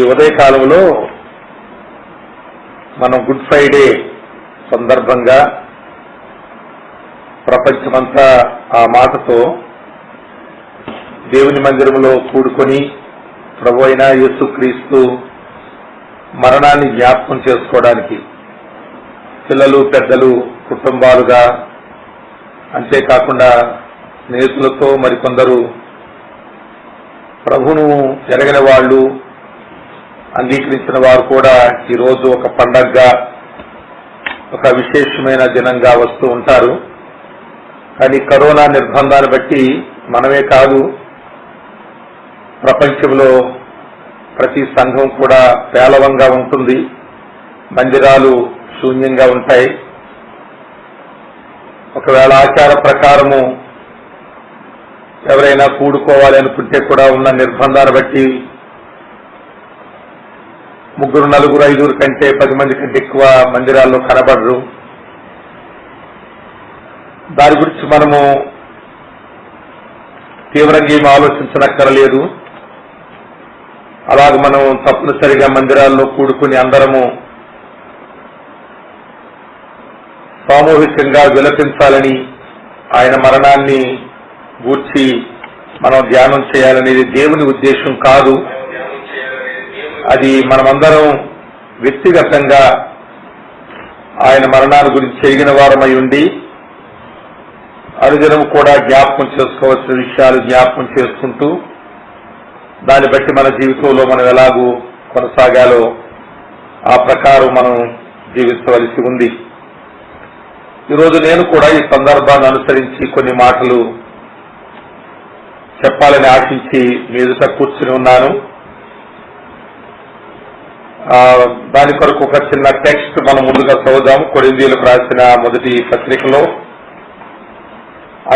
ఉదయకాలంలో మనం good Friday సందర్భంగా ప్రపంచమంతా ఆ మాటతో దేవుని మందిరంలో కూడుకొని ప్రభు అయిన యేసుక్రీస్తు మరణాన్ని జ్ఞాపకం చేసుకోవడానికి పిల్లలు పెద్దలు కుటుంబాలుగా అంతేకాకుండా స్నేహితులతో మరికొందరు ప్రభును ఎరగిన వాళ్ళు అంగీకరించిన వారు కూడా ఈరోజు ఒక పండగగా ఒక విశేషమైన దినంగా వస్తూ ఉంటారు. కానీ కరోనా నిర్బంధాన్ని బట్టి మనమే కాదు, ప్రపంచంలో ప్రతి సంఘం కూడా పేలవంగా ఉంటుంది, మందిరాలు శూన్యంగా ఉంటాయి. ఒకవేళ ఆచార ప్రకారము ఎవరైనా కూడుకోవాలి అనుకుంటే కూడా ఉన్న నిర్బంధాన్ని బట్టి 3, 4, 5 కంటే 10 మంది కంటే ఎక్కువ మందిరాల్లో కనబడరు. దాని గురించి మనము తీవ్రంగా ఏమి ఆలోచించనక్కరలేదు. అలాగే మనం తప్పనిసరిగా మందిరాల్లో కూడుకుని అందరము సామూహికంగా విలపించాలని, ఆయన మరణాన్ని గూర్చి మనం ధ్యానం చేయాలనేది దేవుని ఉద్దేశం కాదు. అది మనమందరం వ్యక్తిగతంగా ఆయన మరణాన్ని గురించి ఎరిగిన వారమై ఉండి అనుదినం కూడా జ్ఞాపకం చేసుకోవాల్సిన విషయాలు జ్ఞాపకం చేసుకుంటూ దాన్ని బట్టి మన జీవితంలో మనం ఎలాగూ కొనసాగాలో ఆ ప్రకారం మనం జీవించవలసి ఉంది. ఈరోజు నేను కూడా ఈ సందర్భాన్ని అనుసరించి కొన్ని మాటలు చెప్పాలని ఆశించి మీ ఎదుట కూర్చుని ఉన్నాను. దాని కొరకు ఒక చిన్న టెక్స్ట్ మనం ముందుగా చదువుదాం. కొరింథీయులకు రాసిన మొదటి పత్రికలో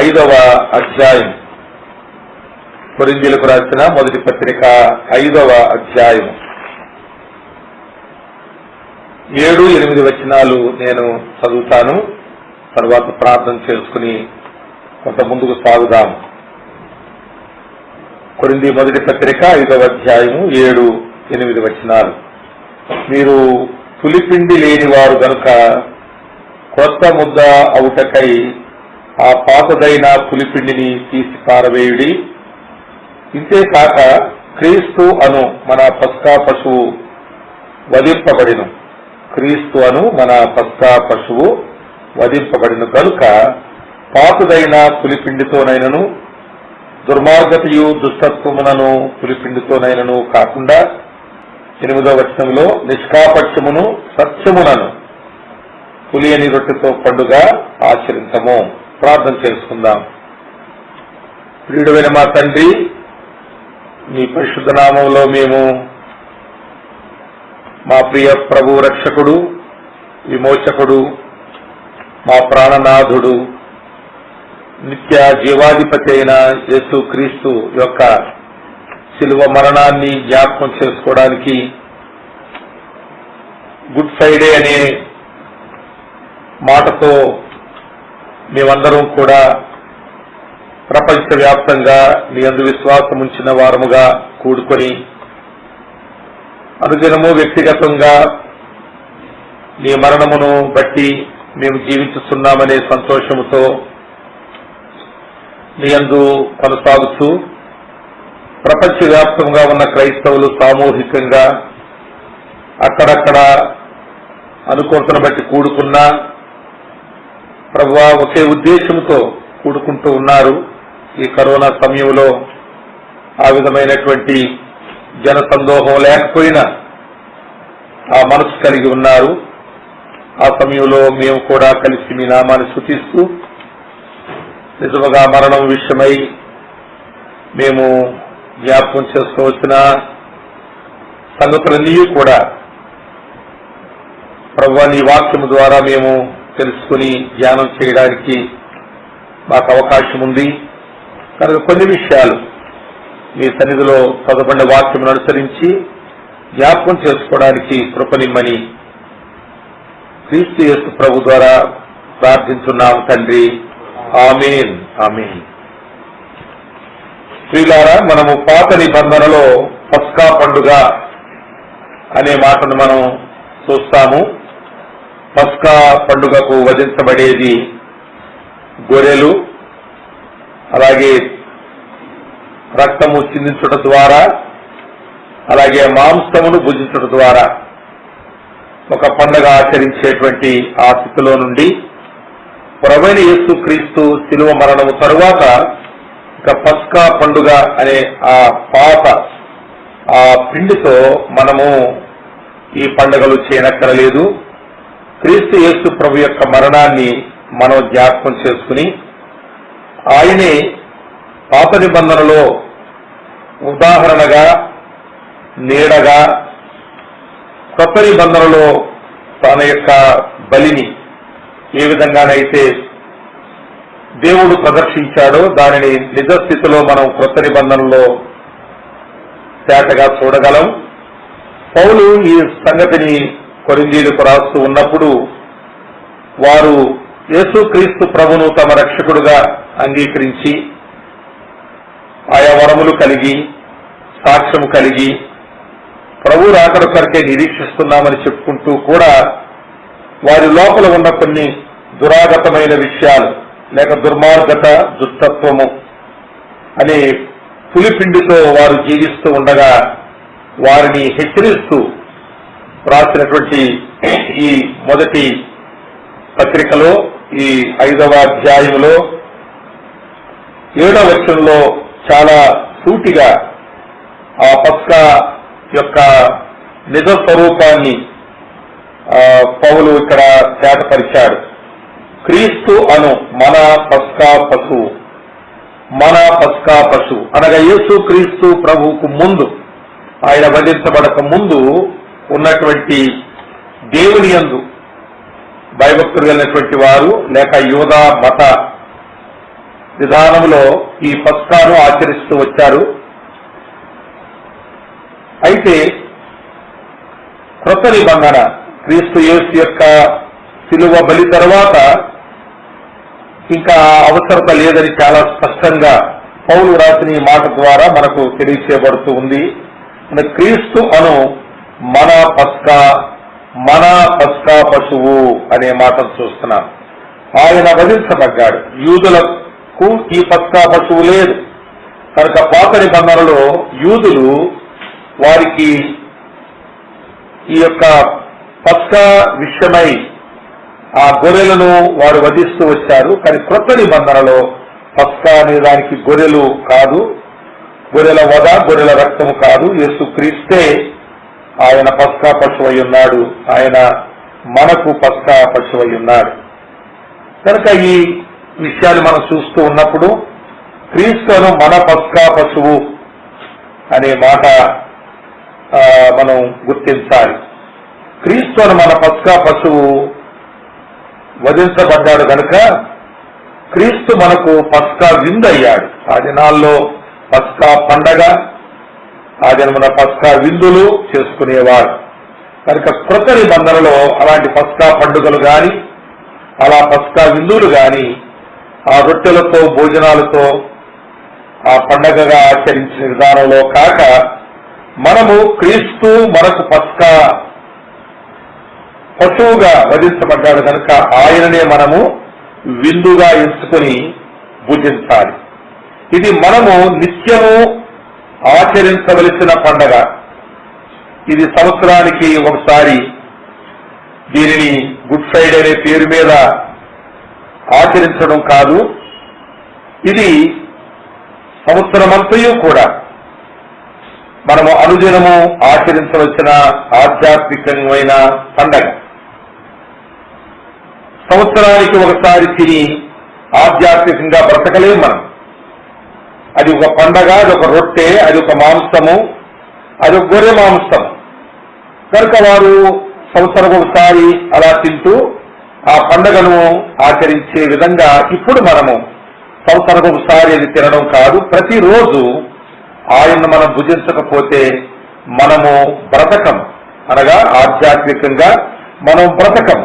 5వ అధ్యాయం. కొరింథీయులకు రాసిన మొదటి పత్రిక 5వ అధ్యాయం 7, 8 వచనాలు నేను చదువుతాను. తర్వాత ప్రార్థన చేసుకుని కొంత ముందుకు సాగుదాం. కొరింథీ మొదటి పత్రిక 5వ అధ్యాయము 7, 8 వచనాలు. మీరు పులిపిండి లేనివారు గనుక కొత్త ముద్ద అవుటకై ఆ పాతదైన పులిపిండిని తీసి పారవేయుడి. ఇంతేకాక క్రీస్తు అను మన పస్కా పశువు వధింపబడిను. క్రీస్తు అను మన పస్కా పశువు వధింపబడిన కనుక పాతదైన పులిపిండితోనైనను దుర్మార్గతయు దుష్టత్వమునను పులిపిండితోనైనను కాకుండా 8వ వచనంలో నిష్కాపట్యమును సత్యమునను పులియని రొట్టెతో పండుగ ఆచరించము. ప్రార్థన చేసుకుందాం. ప్రియుడైన మా తండ్రి, మీ పరిశుద్ధ నామంలో మేము మా ప్రియ ప్రభు రక్షకుడు, విమోచకుడు, మా ప్రాణనాథుడు, నిత్య జీవాధిపతి అయిన యేసుక్రీస్తు యొక్క శిలువ మరణాన్ని జ్ఞాపకం చేసుకోవడానికి గుడ్ ఫ్రైడే అనే మాటతో మేమందరం కూడా ప్రపంచవ్యాప్తంగా మీ యందు విశ్వాసం ఉంచిన వారముగా కూడుకొని అనుదినము వ్యక్తిగతంగా నీ మరణమును బట్టి మేము జీవించుతున్నామనే సంతోషముతో నీ యందు కొనసాగుతూ ప్రపంచవ్యాప్తంగా ఉన్న క్రైస్తవులు సామూహికంగా అక్కడక్కడ అనుకుంటున్న బట్టి కూడుకున్నా ప్రభువా ఒకే ఉద్దేశంతో కూడుకుంటూ ఉన్నారు. ఈ కరోనా సమయంలో ఆ విధమైనటువంటి జన సందోహం లేకపోయినా ఆ మనసు కలిగి ఉన్నారు. ఆ సమయంలో మేము కూడా కలిసి మీ నామాన్ని స్తుతిస్తూ నిజముగా మరణం విషయమై మేము జ్ఞాపకం చేసుకోవచ్చిన సంగతులన్నీ కూడా ప్రభువా నీ వాక్యము ద్వారా మేము తెలుసుకుని ధ్యానం చేయడానికి మాకు అవకాశం ఉంది కనుక కొన్ని విషయాలు మీ సన్నిధిలో చదవబడిన వాక్యమును అనుసరించి జ్ఞాపకం చేసుకోవడానికి కృపనిమ్మని క్రీస్తు యేసు ప్రభు ద్వారా ప్రార్థించున్నాం తండ్రి. ఆమేన్ ఆమేన్. ప్రియులారా, మనము పాత నిబంధనలో పస్కా పండుగ అనే మాటను మనం చూస్తాము. పస్కా పండుగకు వధించబడేది గొర్రెలు, అలాగే రక్తము చిందించుట ద్వారా, అలాగే మాంసమును భుజించుట ద్వారా ఒక పండుగ ఆచరించేటువంటి ఆ స్థితిలో నుండి ప్రభువైన యేసుక్రీస్తు శిలువ మరణము తరువాత ఇక పస్కా పండుగ అనే ఆ పాత ఆ పిండితో మనము ఈ పండుగలు చేయనక్కరలేదు. క్రీస్తు యేసు ప్రభు యొక్క మరణాన్ని మనం జ్ఞాపకం చేసుకుని ఆయనే పాత నిబంధనలో ఉదాహరణగా, నీడగా, కొత్త నిబంధనలో తన యొక్క బలిని ఏ విధంగానైతే దేవుడు ప్రదర్శించాడో దానిని నిజస్థితిలో మనం కొత్త నిబంధనలో తేటగా చూడగలం. పౌలు ఈ సంగతిని కొరింథీయులకు రాస్తూ ఉన్నప్పుడు వారు యేసుక్రీస్తు ప్రభును తమ రక్షకుడుగా అంగీకరించి ఆయా వరములు కలిగి, సాక్ష్యము కలిగి, ప్రభు రాకడ కొరకే నిరీక్షిస్తున్నామని చెప్పుకుంటూ కూడా వారి లోపల ఉన్న కొన్ని దురాగతమైన విషయాలు లేక దుర్మార్గత, దుష్టత్వము అనే పులిపిండితో వారు జీవిస్తూ ఉండగా వారిని హెచ్చరిస్తూ రాసినటువంటి ఈ మొదటి పత్రికలో ఈ 5వ అధ్యాయంలో 7వ వచనంలో చాలా సూటిగా ఆ పస్కా యొక్క నిజ స్వరూపాన్ని పౌలు ఇక్కడ తేటపరిచాడు. క్రీస్తు అను మన పస్కా పశువు, మన పస్కా పశువు అనగా యేసు క్రీస్తు ప్రభువుకు ముందు, ఆయన వధించబడక ముందు ఉన్నటువంటి దేవుని యందు భయభక్తులు కలిగినటువంటి వారు లేక యూదా మత విధానంలో ఈ పస్కాను ఆచరిస్తూ వచ్చారు. అయితే క్రొత్త నిబంధన క్రీస్తు యేసు యొక్క శిలువ బలి తర్వాత ఇంకా అవసరత లేదని చాలా స్పష్టంగా పౌలు రాసిన ఈ మాట ద్వారా మనకు తెలియచేయబడుతూ ఉంది. క్రీస్తు అను మన పస్కా పశువు అనే మాటను చూస్తున్నాం. ఆయన వధించబడ్డాడు. యూదులకు ఈ పస్కా పశువు లేదు కనుక పాత నిబంధనలో యూదులు వారికి ఈ యొక్క పస్కా విషయమై ఆ గొర్రెలను వారు వధిస్తూ వచ్చారు. కానీ క్రొత్త నిబంధనలో పస్కా అనే దానికి గొర్రెలు కాదు, గొర్రెల వధ, గొర్రెల రక్తము కాదు, యేసుక్రీస్తే ఆయన పస్కా పశువై ఉన్నాడు. ఆయన మనకు పస్కా పశువై ఉన్నాడు. కనుక ఈ విషయాలు మనం చూస్తూ ఉన్నప్పుడు క్రీస్తును మన పస్కా పశువు అనే మాట మనం గుర్తించాలి. క్రీస్తును మన పస్కా పశువు వధించబడ్డాడు కనుక క్రీస్తు మనకు పస్కా విందు అయ్యాడు. ఆ దినాల్లో పస్కా పండగ, ఆ దినమున పస్కా విందులు చేసుకునేవారు. కనుక క్రొత్త నిబంధనలో అలాంటి పస్కా పండుగలు గాని, అలా పస్కా విందులు గాని, ఆ రొట్టెలతో భోజనాలతో ఆ పండగగా ఆచరించిన విధానంలో కాక మనము క్రీస్తు మనకు పస్కా పశువుగా వధించబడ్డాడు కనుక ఆయననే మనము విందుగా ఎంచుకుని భుజించాలి. ఇది మనము నిత్యము ఆచరించవలసిన పండగ. ఇది సంవత్సరానికి ఒకసారి దీనిని గుడ్ ఫ్రైడే అనే పేరు మీద ఆచరించడం కాదు. ఇది సంవత్సరమంతయు కూడా మనము అనుదినము ఆచరించవలసిన ఆధ్యాత్మికమైన పండగ. సంవత్సరానికి ఒకసారి తిని ఆధ్యాత్మికంగా బ్రతకలేం మనం. అది ఒక పండగ, అది ఒక రొట్టె, అది ఒక మాంసము, అది ఒక గొర్రె మాంసం. కనుక వారు సంవత్సరం ఒకసారి అలా తింటూ ఆ పండగను ఆచరించే విధంగా ఇప్పుడు మనము సంవత్సరం ఒకసారి అది తినడం కాదు, ప్రతిరోజు ఆయన్ను మనం భుజించకపోతే మనము బ్రతకం, అనగా ఆధ్యాత్మికంగా మనం బ్రతకం.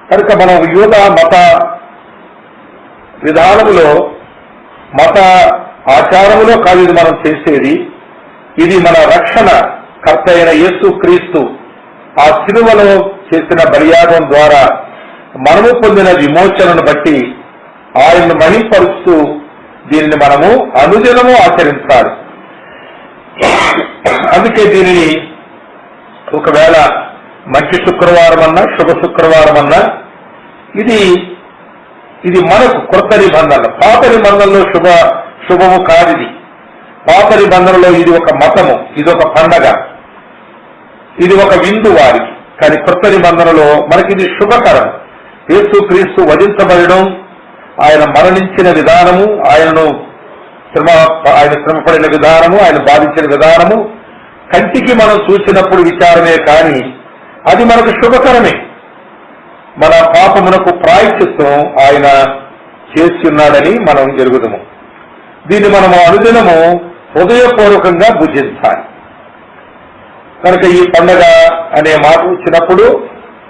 కనుక మనం యూదా మత విధానములో, మత ఆచారములో కాదు ఇది మనం చేసేది. ఇది మన రక్షణ కర్త అయిన యేసు క్రీస్తు ఆ శిలువలో చేసిన బలియాగం ద్వారా మనము పొందిన విమోచనను బట్టి ఆయన్ను మహింపరుస్తూ దీనిని మనము అనుదినము ఆచరించాలి. అందుకే దీనిని ఒకవేళ మంచి శుక్రవారం అన్నా శుభ శుక్రవారం అన్నా ఇది మనకు కొత్త నిబంధన. పాత నిబంధనలో శుభము కాదిది. పాత నిబంధనలో ఇది ఒక మతము, ఇది ఒక పండగ, ఇది ఒక విందు వారికి. కానీ కొత్త నిబంధనలో మనకిది శుభకరం. యేసు క్రీస్తు వధించబడడం, ఆయన మరణించిన విధానము, ఆయన శ్రమపడిన విధానము, ఆయన బాధించిన విధానము కంటికి మనం చూసినప్పుడు విచారమే, కానీ అది మనకు శుభకరమే. మన పాపమునకు ప్రాయశ్చిత్తం ఆయన చేసి ఉన్నాడని మనం ఎరుగుదము. దీన్ని మనము అనుదినము హృదయపూర్వకంగా భుజించాలి. కనుక ఈ పండగ అనే మాట వచ్చినప్పుడు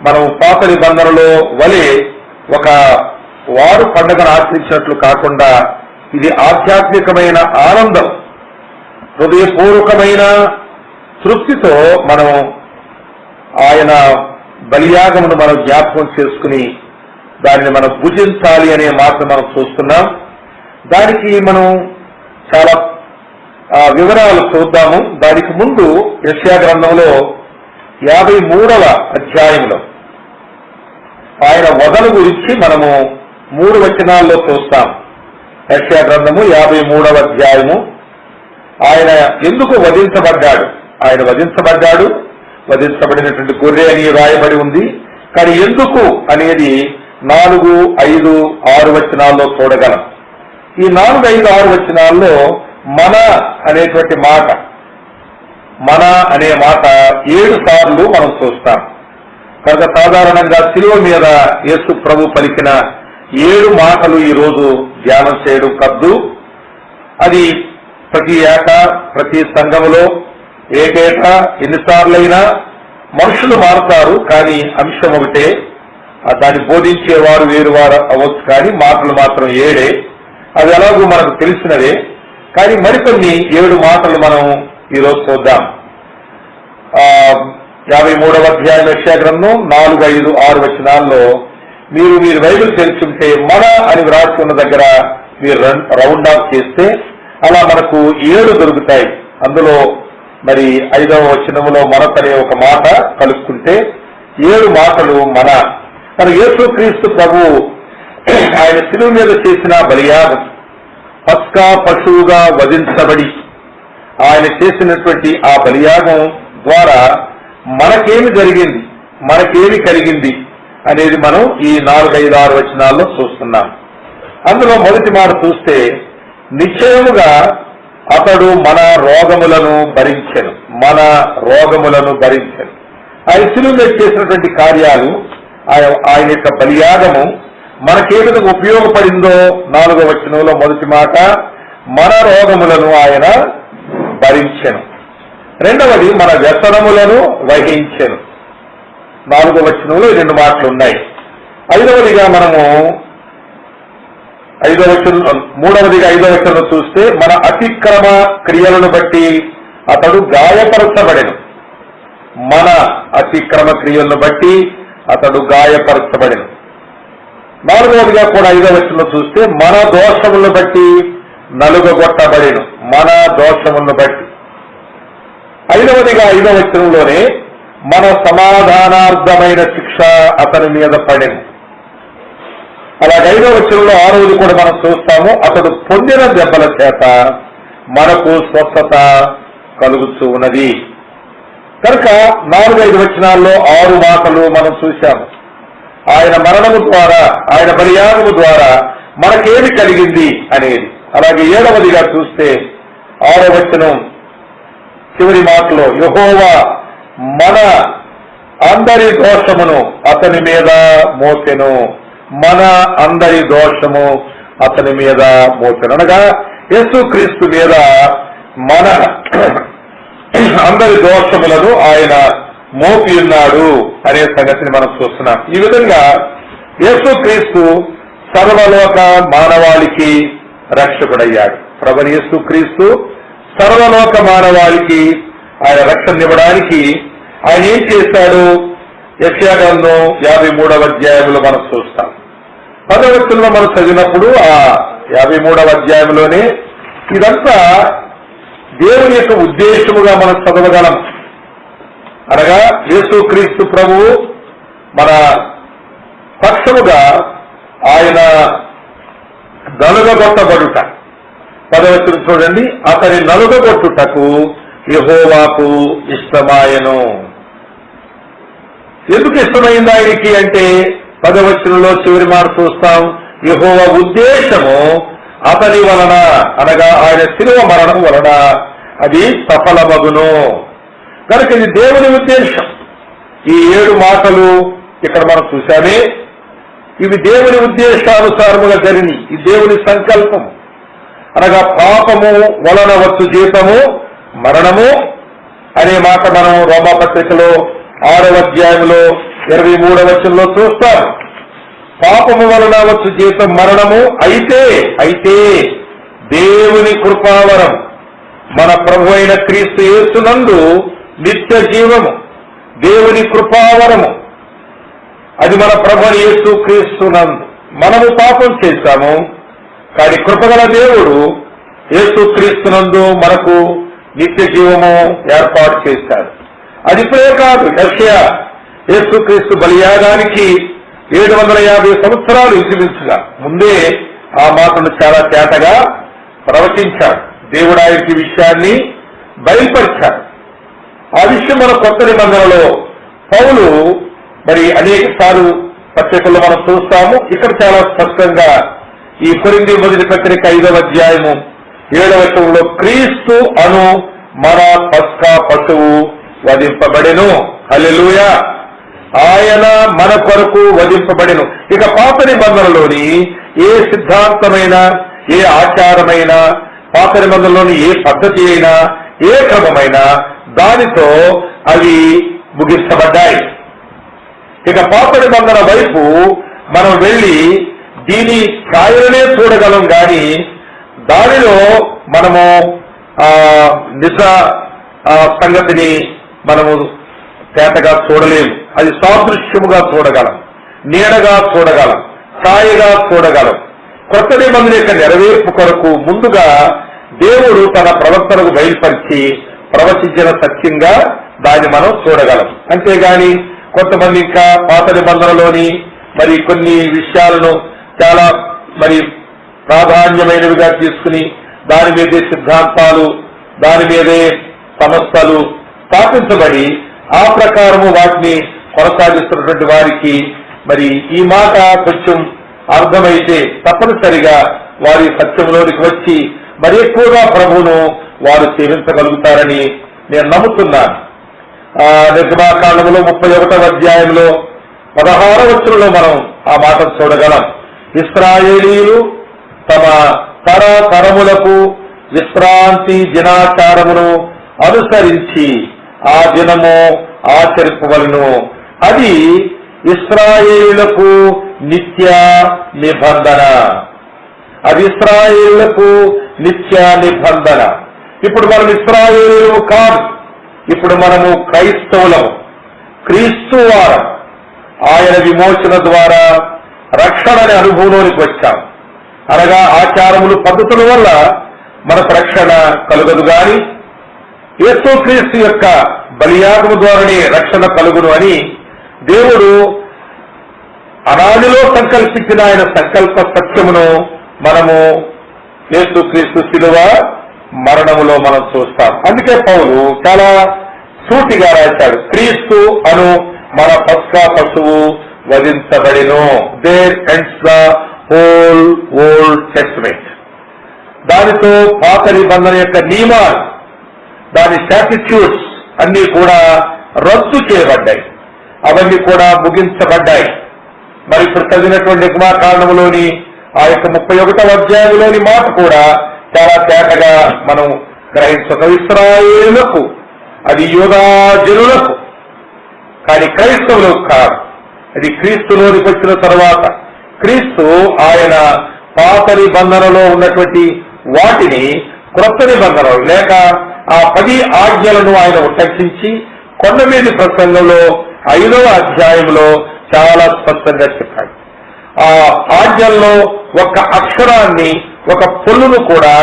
మనం పాత నిబంధనలో వలె ఒక వారు పండుగను ఆచరించినట్లు కాకుండా ఇది ఆధ్యాత్మికమైన ఆనందం, హృదయపూర్వకమైన తృప్తితో మనం ఆయన బలియాగమును మనం జ్ఞాపకం చేసుకుని దానిని మనం భుజించాలి అనే మాట మనం చూస్తున్నాం. దానికి మనం చాలా వివరాలు చూద్దాము. దానికి ముందు యెషయా గ్రంథంలో 53వ అధ్యాయంలో ఆయన వధను గురించి మనము 3 వచనాల్లో చూస్తాం. యెషయా గ్రంథము 53వ అధ్యాయము. ఆయన ఎందుకు వధించబడ్డాడు, ఆయన వధించబడినటువంటి గొర్రె అని రాయబడి ఉంది. కానీ ఎందుకు అనేది 4, 5, 6 వచనాల్లో చూడగలం. ఈ 4, 5, 6 వచనాల్లో మన అనేటువంటి మాట, మన అనే మాట 7 సార్లు మనం చూస్తాం. కనుక సాధారణంగా శిలువ మీద యేసు ప్రభు పలికిన 7 మాటలు ఈ రోజు ధ్యానం చేయడం కద్దు. అది ప్రతి ఏటా ప్రతి సంఘములో ఏటేటా ఎన్నిసార్లైనా మనుషులు మారుతారు, కానీ అంశం ఒకటే. దాన్ని బోధించేవారు వేరువారు అవ్వచ్చు, కానీ మాటలు మాత్రం 7. అది ఎలాగో మనకు తెలిసినవే. కానీ మరికొన్ని 7 మాటలు మనం ఈరోజు చూద్దాం. 53వ అధ్యాయం యెషయా గ్రంథం 4, 5, 6 వచనాల్లో మీరు బైబిల్ తెలుసుంటే మన అని వ్రాసి ఉన్న దగ్గర మీరు రౌండ్ ఆఫ్ చేస్తే అలా మనకు 7 దొరుకుతాయి. అందులో మరి 5వ వచనంలో మనకనే ఒక మాట కలుపుకుంటే 7 మాటలు మన. మన యేసు క్రీస్తు ప్రభు ఆయన శిలువ మీద చేసిన బలియాగం, పస్కా పశువుగా వధించబడి ఆయన చేసినటువంటి ఆ బలియాగం ద్వారా మనకేమి జరిగింది, మనకేమి కలిగింది అనేది మనం ఈ 4, 5, 6 వచనాల్లో చూస్తున్నాం. అందులో మొదటి మాట చూస్తే నిశ్చయముగా అతడు మన రోగములను భరించెను. ఆయన శిలువ మీద చేసినటువంటి కార్యాలు, ఆయన యొక్క బలియాగము మనకే విధంగా ఉపయోగపడిందో 4వ వచనంలో మొదటి మాట మన రోగములను ఆయన భరించెను. రెండవది మన వ్యసనములను వహించెను. 4వ వచనంలో 2 మాటలు ఉన్నాయి. ఐదవదిగా 5వ వచనంలో చూస్తే మన అతిక్రమ క్రియలను బట్టి అతడు గాయపరచబడెను. మన అతిక్రమ క్రియలను బట్టి అతడు గాయపరచబడెను. 4వదిగా కూడా 5వ వచనంలో చూస్తే మన దోషములను బట్టి నలుగగొట్టబడెను. మన దోషములను బట్టి. 5వదిగా 5వ వచనంలోనే మన సమాధానార్థమైన శిక్ష అతని మీద పడెను. అలాగే 5వ వచనంలో 6వది కూడా మనం చూస్తాము, అతడు పొందిన దెబ్బల చేత మనకు స్వస్థత కలుగుతూ ఉన్నది. కనుక 4, 5 వచనాల్లో 6 మాటలు మనం చూశాము. ఆయన మరణము ద్వారా, ఆయన బలియాగము ద్వారా మనకేమి కలిగింది అనేది. అలాగే 7వదిగా చూస్తే 6వ వచనం చివరి మాటలో యెహోవా మన అందరి దోషమును అతని మీద మోసెను. మన అందరి దోషము అతని మీద మోసెను అనగా యేసు క్రీస్తు మీద మన అందరి దోషములను ఆయన మోపి ఉన్నాడు అనే సంగతిని మనం చూస్తున్నాం. ఈ విధంగా యేసు క్రీస్తు సర్వలోక మానవాళికి రక్షకుడయ్యాడు. ప్రభువు యేసు క్రీస్తు సర్వలోక మానవాళికి ఆయన రక్షణ ఇవ్వడానికి ఆయన ఏం చేశాడు? యెషయా గ్రంథం 53వ అధ్యాయంలో మనం చూస్తాం. 10వ వచనంలో మనం చదివినప్పుడు ఆ 53వ అధ్యాయంలోనే ఇదంతా దేవుని యొక్క ఉద్దేశముగా మనం చదవగలం. అనగా యేసుక్రీస్తు ప్రభువు మన పక్షముగా ఆయన నలుగగొట్టబడుట. 10వ వచనం చూడండి, అతని నలుగగొట్టుటకు యెహోవాకు ఇష్టమాయెను. ఎందుకు ఇష్టమైంది ఆయనకి అంటే 10వ వచనంలో చివరి మాట చూస్తాం, యెహోవా ఉద్దేశము అతని వలన, అనగా ఆయన శిలువ మరణం వలన అది సఫలమగును. కనుక ఇది దేవుని ఉద్దేశం. ఈ 7 మాటలు ఇక్కడ మనం చూశామే, ఇవి దేవుని ఉద్దేశానుసారముగా జరిగి, ఈ దేవుని సంకల్పం. అనగా పాపము వలన వచ్చు జీతము మరణము అనే మాట మనం రోమాపత్రికలో 6వ అధ్యాయంలో 23వ వచనంలో చూస్తాం. పాపము వలన వచ్చు జీతం మరణము, అయితే దేవుని కృపావరం మన ప్రభు అయిన క్రీస్తు యేసునందు నిత్య జీవము. దేవుని కృపావరము అది మన ప్రభు యేసు క్రీస్తునందు. మనము పాపం చేశాము, కానీ కృపగల దేవుడు యేసు క్రీస్తునందు మనకు నిత్య జీవము ఏర్పాటు చేశాడు. అది ఇప్పుడే కాదు, యెషయా యేసుక్రీస్తు బలియాగానికి 750 సంవత్సరాలు ఇంచుమించుగా ముందే ఆ మాటను చాలా తేటగా ప్రవచించాడు. దేవుడు ఆయనకి విషయాన్ని బయలుపరిచాడు. ఆ విషయం మన కొత్త నిబంధనలో పౌలు మరి అనేక సార్లు పత్రికల్లో మనం చూస్తాము. ఇక్కడ చాలా స్పష్టంగా ఈ కొరింథీ మొదటి పత్రిక 5వ అధ్యాయము 7వ వచనంలో క్రీస్తు అను మన పస్కా పశువు వధింపబడెను. హల్లెలూయా. ఆయన మన కొరకు వధింపబడెను. ఇక పాత నిబంధనలోని ఏ సిద్ధాంతమైన, ఏ ఆచారమైన, పాత నిబంధనలోని ఏ పద్ధతి అయినా, ఏ క్రమమైనా దానితో అవి ముగించబడ్డాయి. ఇక పాత నిబంధన వైపు మనం వెళ్లి దీని ఛాయలనే చూడగలం గాని దానిలో మనము నిజ సంగతిని మనము తేటగా చూడలేము. అది సాదృశ్యముగా చూడగలం, నీడగా చూడగలం, ఛాయగా చూడగలం. కొత్త నిబంధన యొక్క నెరవేర్పు కొరకు ముందుగా దేవుడు తన ప్రవర్తనకు బయలుపరిచి ప్రవచించిన సత్యంగా దాన్ని మనం చూడగలం. అంతేగాని కొంతమంది ఇంకా పాత నిబంధనలోని మరి కొన్ని విషయాలను చాలా మరి ప్రాధాన్యమైనవిగా తీసుకుని దాని మీదే సిద్ధాంతాలు, దాని మీదే సంస్థలు స్థాపించబడి ఆ ప్రకారము వాటిని కొనసాగిస్తున్నటువంటి వారికి మరి ఈ మాట కొంచెం అర్థమైతే తప్పనిసరిగా వారి సత్యంలోనికి వచ్చి మరి ఎక్కువగా ప్రభువును వారు సేవించగలుగుతారని నేను నమ్ముతున్నాను. నిర్గమాకాండములో 31వ అధ్యాయంలో 16వ వచనంలో మనం ఆ మాటను చూడగలం. ఇశ్రాయేలీయులు తమ తరతరములకు విశ్రాంతి దినాచారమును అనుసరించి ఆ దినము ఆచరింపవలెను. అది ఇశ్రాయేలులకు నిత్య నిబంధన. అది ఇశ్రాయేలులకు నిత్య నిబంధన. ఇప్పుడు మనం ఇశ్రాయేలు కాదు, ఇప్పుడు మనము క్రైస్తవులము, క్రీస్తు వారం. ఆయన విమోచన ద్వారా రక్షణని అనుభవంలోనికి వచ్చాం. అనగా ఆచారములు, పద్ధతుల వల్ల మనకు రక్షణ కలుగదు గాని యేసుక్రీస్తు యొక్క బలియాగము ద్వారానే రక్షణ కలుగును అని దేవుడు అనాదిలో సంకల్పించిన ఆయన సంకల్ప సత్యమును మనము యేసుక్రీస్తు శిలువ మరణములో మనం చూస్తాం. అందుకే పౌలు చాలా సూటిగా రాశాడు, క్రీస్తు అను మన పస్కా పశువు వధించబడెను. There ends the whole Old Testament. దానితో పాత నిబంధన యొక్క నియమాలు, దాని స్టాట్యూట్స్ అన్ని కూడా రద్దు చేయబడ్డాయి, అవన్నీ కూడా ముగించబడ్డాయి. మరి ఇప్పుడు చదివినటువంటి నిర్గమాకాండములోని ఆ యొక్క 31వ అధ్యాయంలోని మాట కూడా చాలా తేటగా మనం గ్రహించక, ఇశ్రాయేలులకు, అది యూదాజనులకు, కానీ క్రైస్తవులకు కాదు. అది క్రీస్తులోనికి వచ్చిన తర్వాత క్రీస్తు ఆయన పాత నిబంధనలో ఉన్నటువంటి వాటిని క్రొత్త నిబంధనలు లేక ఆ 10 ఆజ్ఞలను ఆయన ఉటంకించి కొండ మీద ప్రసంగంలో 5వ అధ్యాయంలో చాలా స్పష్టంగా చెప్పాడు. ఆ ఆజ్ఞల్లో ఒక అక్షరాన్ని, ఒక పొల్లును కూడా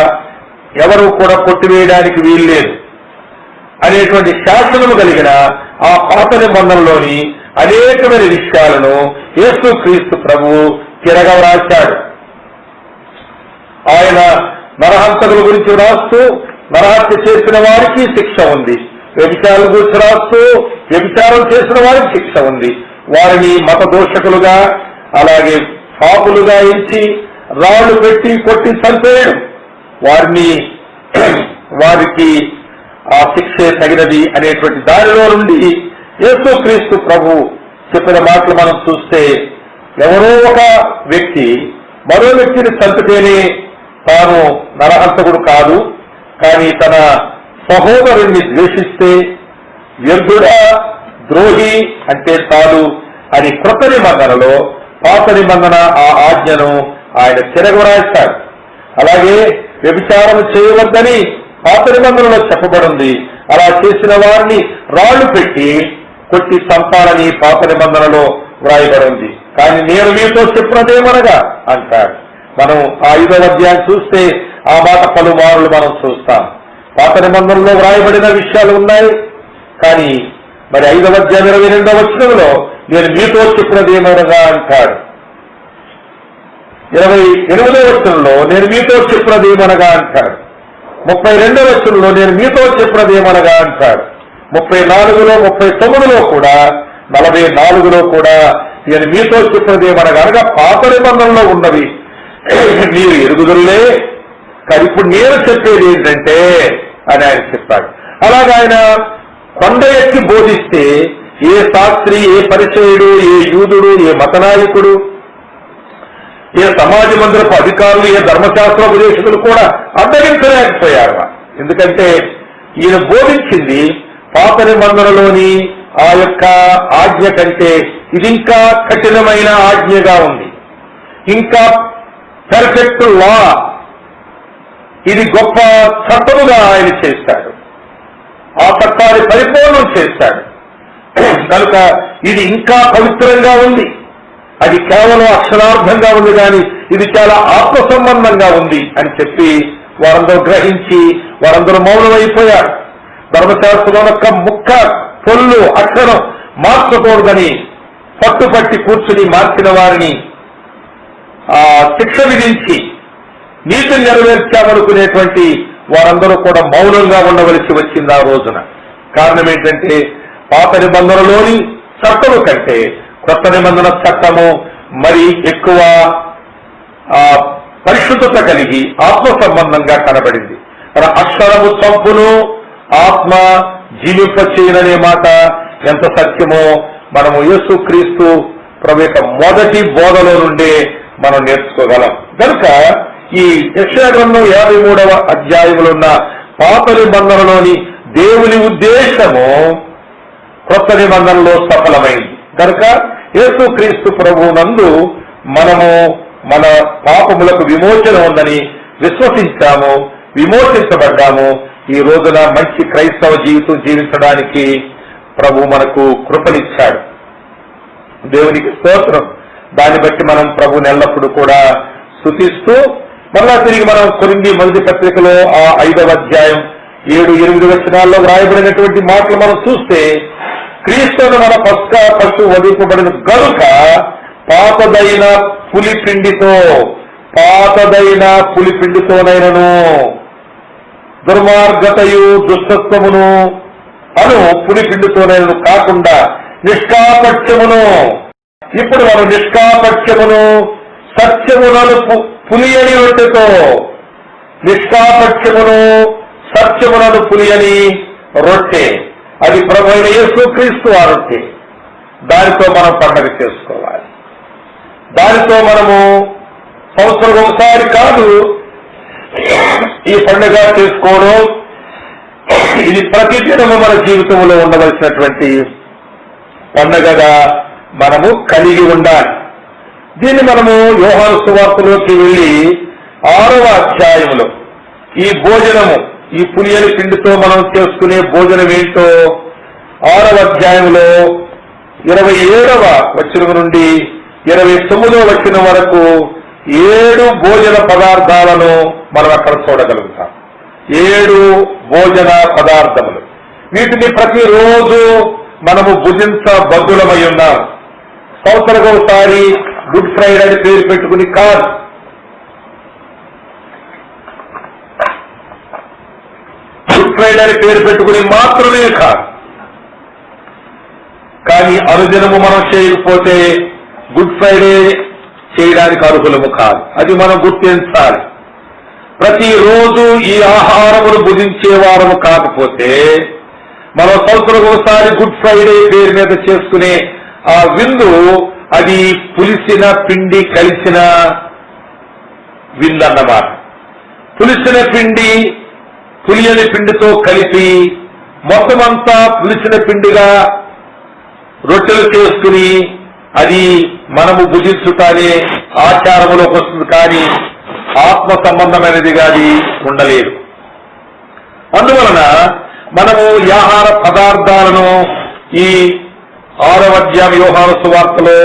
ఎవరు కూడా కొట్టివేయడానికి వీల్లేదు అనేటువంటి శాసనము కలిగిన ఆ పాత నిబంధనలోని అనేకమైన విషయాలను యేసుక్రీస్తు ప్రభువు తిరగరాశాడు. ఆయన నరహంతకుల గురించి రాస్తూ నరహత్య చేసిన వారికి శిక్ష ఉంది, వ్యభిచారం గురించి రాస్తూ వ్యభిచారం చేసిన వారికి శిక్ష ఉంది, వారిని మత దోషకులుగా అలాగే పాపులుగా ఎంచి రాళ్లు పెట్టి కొట్టి చంపేయడం, వారికి ఆ శిక్షే తగినది అనేటువంటి దానిలో నుండి యేసుక్రీస్తు ప్రభు చెప్పిన మాటలు మనం చూస్తే, ఎవరో ఒక వ్యక్తి మరో వ్యక్తిని చంపితేనే తాను నరహంతకుడు కాదు, కానీ తన సహోదరుణ్ణి ద్వేషిస్తే వ్యర్థుడా, ద్రోహి అంటే చాలు అని క్రొత్త నిబంధనలో పాత నిబంధన ఆ ఆజ్ఞను ఆయన తిరగరాశాడు. అలాగే వ్యభిచారం చేయవద్దని పాత నిబంధనలో చెప్పబడింది. అలా చేసిన వారిని రాళ్లు పెట్టి కొట్టి చంపాలని పాత నిబంధనలో వ్రాయబడింది. కానీ నేను మీతో చెప్పినదేమనగా అంటాడు. మనం ఆ 5వ అధ్యాయం చూస్తే ఆ మాట పలుమారులు మనం చూస్తాం. పాత నిబంధనలో వ్రాయబడిన విషయాలు ఉన్నాయి, కానీ మరి 5వ అధ్యాయం 22వ వచనంలో నేను మీతో చెప్పినదేమనగా అంటాడు. 28వ వచనంలో నేను మీతో చెప్పినదేమనగా అంటాడు. 32వ వచనంలో నేను మీతో చెప్పినదేమనగా అంటాడు. 34లో 39లో కూడా 44లో కూడా నేను మీతో చెప్పినదేమనగా, అనగా పాత నిబంధనలో ఉన్నవి మీరు ఎరుగుదలే, కానీ ఇప్పుడు నేను చెప్పేది ఏంటంటే అని ఆయన చెప్పాడు. అలాగే ఆయన కొండ ఎక్కి బోధిస్తే ఏ శాస్త్రి, ఏ పరిచయుడు, ఏ యూదుడు, ఏ మతనాయకుడు, ఏ సమాజ మందిరపు అధికారులు, ఏ ధర్మశాస్త్ర ఉపదేశకులు కూడా అడ్డగించలేకపోయారు. ఎందుకంటే ఈయన బోధించింది పాత నిబంధనలోని ఆ యొక్క ఆజ్ఞ కంటే ఇది ఇంకా కఠినమైన ఆజ్ఞగా ఉంది, ఇంకా పర్ఫెక్ట్ లా, ఇది గొప్ప చట్టముగా ఆయన చేశాడు, ఆ చట్టాన్ని పరిపూర్ణం చేశాడు. కనుక ఇది ఇంకా పవిత్రంగా ఉంది, అది కేవలం అక్షరార్థంగా ఉంది, కానీ ఇది చాలా ఆత్మ సంబంధంగా ఉంది అని చెప్పి వారందరూ గ్రహించి వారందరూ మౌనమైపోయారు. ధర్మశాస్త్రం యొక్క ముక్క, పొల్లు, అక్షరం మార్చకూడదని పట్టుపట్టి కూర్చుని మార్చిన వారిని శిక్ష విధించి నీతి నెరవేర్చామనుకునేటువంటి వారందరూ కూడా మౌనంగా ఉండవలసి వచ్చింది ఆ రోజున. కారణం ఏంటంటే పాత నిబంధనలోని చట్టము కంటే కొత్త నిబంధన చట్టము మరి ఎక్కువ పరిశుద్ధత కలిగి ఆత్మ సంబంధంగా కనబడింది. అక్షరము చంపును, ఆత్మ జీవింపచేయననే మాట ఎంత సత్యమో మనము యేసుక్రీస్తు ప్రభు యొక్క మొదటి బోధలో నుండే మనం నేర్చుకోగలం. కనుక ఈ యెషయా గ్రంథం 53వ అధ్యాయంలో ఉన్న పాత నిబంధనలోని దేవుని ఉద్దేశము కొత్త నిబంధనలో సఫలమైంది. కనుక యేసుక్రీస్తు ప్రభువు నందు మనము మన పాపములకు విమోచన ఉందని విశ్వసించాము, విమోచించబడ్డాము. ఈ రోజున మంచి క్రైస్తవ జీవితం జీవించడానికి ప్రభు మనకు కృపనిచ్చాడు. దేవునికి స్తోత్రం. దాన్ని బట్టి మనం ప్రభుని ఎల్లప్పుడూ కూడా స్తుతిస్తూ మరలా తిరిగి మనం కొరింథీ మొదటి పత్రికలో ఆ 5వ అధ్యాయం 7-8 వచనాల్లో వ్రాయబడినటువంటి మాటలు మనం చూస్తే, క్రీస్తును మన పస్కా పశువు వధింపబడిన గనుక పాతదైన పులిపిండితోనైనను దుర్మార్గతయు దుష్టత్వమును అను పులిపిండితోనైనను కాకుండా నిష్కాపట్యమును, ఇప్పుడు మనం నిష్కాపట్యమును సత్యమునను పులియని రొట్టెతో, నిష్కాపట్యమును సత్యమునను పులియని రొట్టె, అది ప్రభువైన యేసుక్రీస్తు ఆ రొట్టె. దానితో మనం పండగ చేసుకోవాలి. దానితో మనము సంవత్సరం ఒకసారి కాదు ఈ పండుగ చేసుకోవడం, ఇది ప్రతిదినము మన జీవితంలో ఉండవలసినటువంటి పండుగగా మనము కలిగి ఉండాలి. దీన్ని మనము యోహాను సువార్తలోకి వెళ్లి 6వ అధ్యాయంలో ఈ భోజనము ఈ పులియని పిండితో మనం చేసుకునే భోజనం ఏంటో 6వ అధ్యాయంలో 27వ వచనం నుండి 29వ వచనం వరకు 7 భోజన పదార్థాలను మనం అక్కడ చూడగలుగుతాం. 7 భోజన పదార్థములు. వీటిని ప్రతిరోజు మనము భుజించబద్దులమై ఉన్నాం. సంవత్సరానికి గుడ్ ఫ్రైడే అని పేరు పెట్టుకుని కాదు, గుడ్ ఫ్రైడే అని పేరు పెట్టుకుని మాత్రమే కాదు, కానీ అనుదినము మనం చేయకపోతే గుడ్ ఫ్రైడే చేయడానికి అర్హులము కాదు. అది మనం గుర్తించాలి. ప్రతిరోజు ఈ ఆహారమును భుజించే వారము కాకపోతే మనం సంవత్సరానికి గుడ్ ఫ్రైడే పేరు మీద చేసుకునే ఆ విందు అది పులిసిన పిండి కలిసిన విందు అన్నమాట. పులిసిన పిండి పులియని పిండితో కలిపి మొత్తమంతా పులిసిన పిండిగా రొట్టెలు చేసుకుని అది మనము భుజించుతానే ఆచారములోకి వస్తుంది, కానీ ఆత్మ సంబంధమైనదిగా అది ఉండలేదు. అందువలన మనము ఈ ఆహార పదార్థాలను ఈ 6వ అధ్యాయం యోహాను సువార్తలో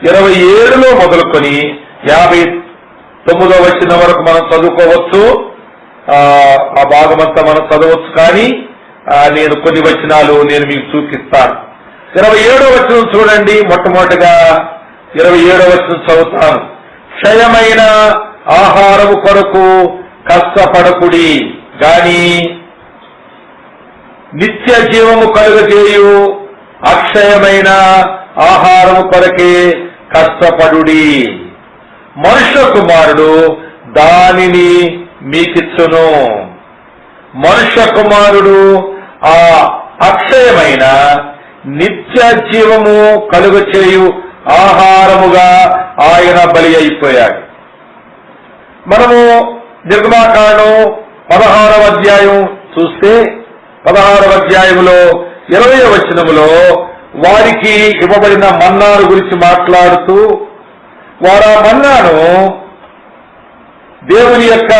27లో మొదలుకొని 59వ వచనం వరకు మనం చదువుకోవచ్చు. ఆ భాగమంతా మనం చదవచ్చు, కానీ నేను కొన్ని వచనాలు నేను మీకు చూపిస్తాను. 27వ వచనం చూడండి. మొట్టమొదటిగా 27వ వచనం చదువుతాను. క్షయమైన ఆహారము కొరకు కష్టపడకుడి గాని నిత్య జీవము కలుగజేయు అక్షయమైన ఆహారము కొరకే కష్టపడుడి. మనుష్య కుమారుడు దానిని మీకిచ్చును. మనుష్య కుమారుడు ఆ అక్షయమైన నిత్య జీవము కలుగచేయు ఆహారముగా ఆయన బలి అయిపోయాడు. మనము నిర్గమాకాండం 16వ అధ్యాయం చూస్తే 16వ అధ్యాయంలో 20వ వచనములో వారికి ఇవ్వబడిన మన్నాను గురించి మాట్లాడుతూ, వారు ఆ మన్నాను దేవుని యొక్క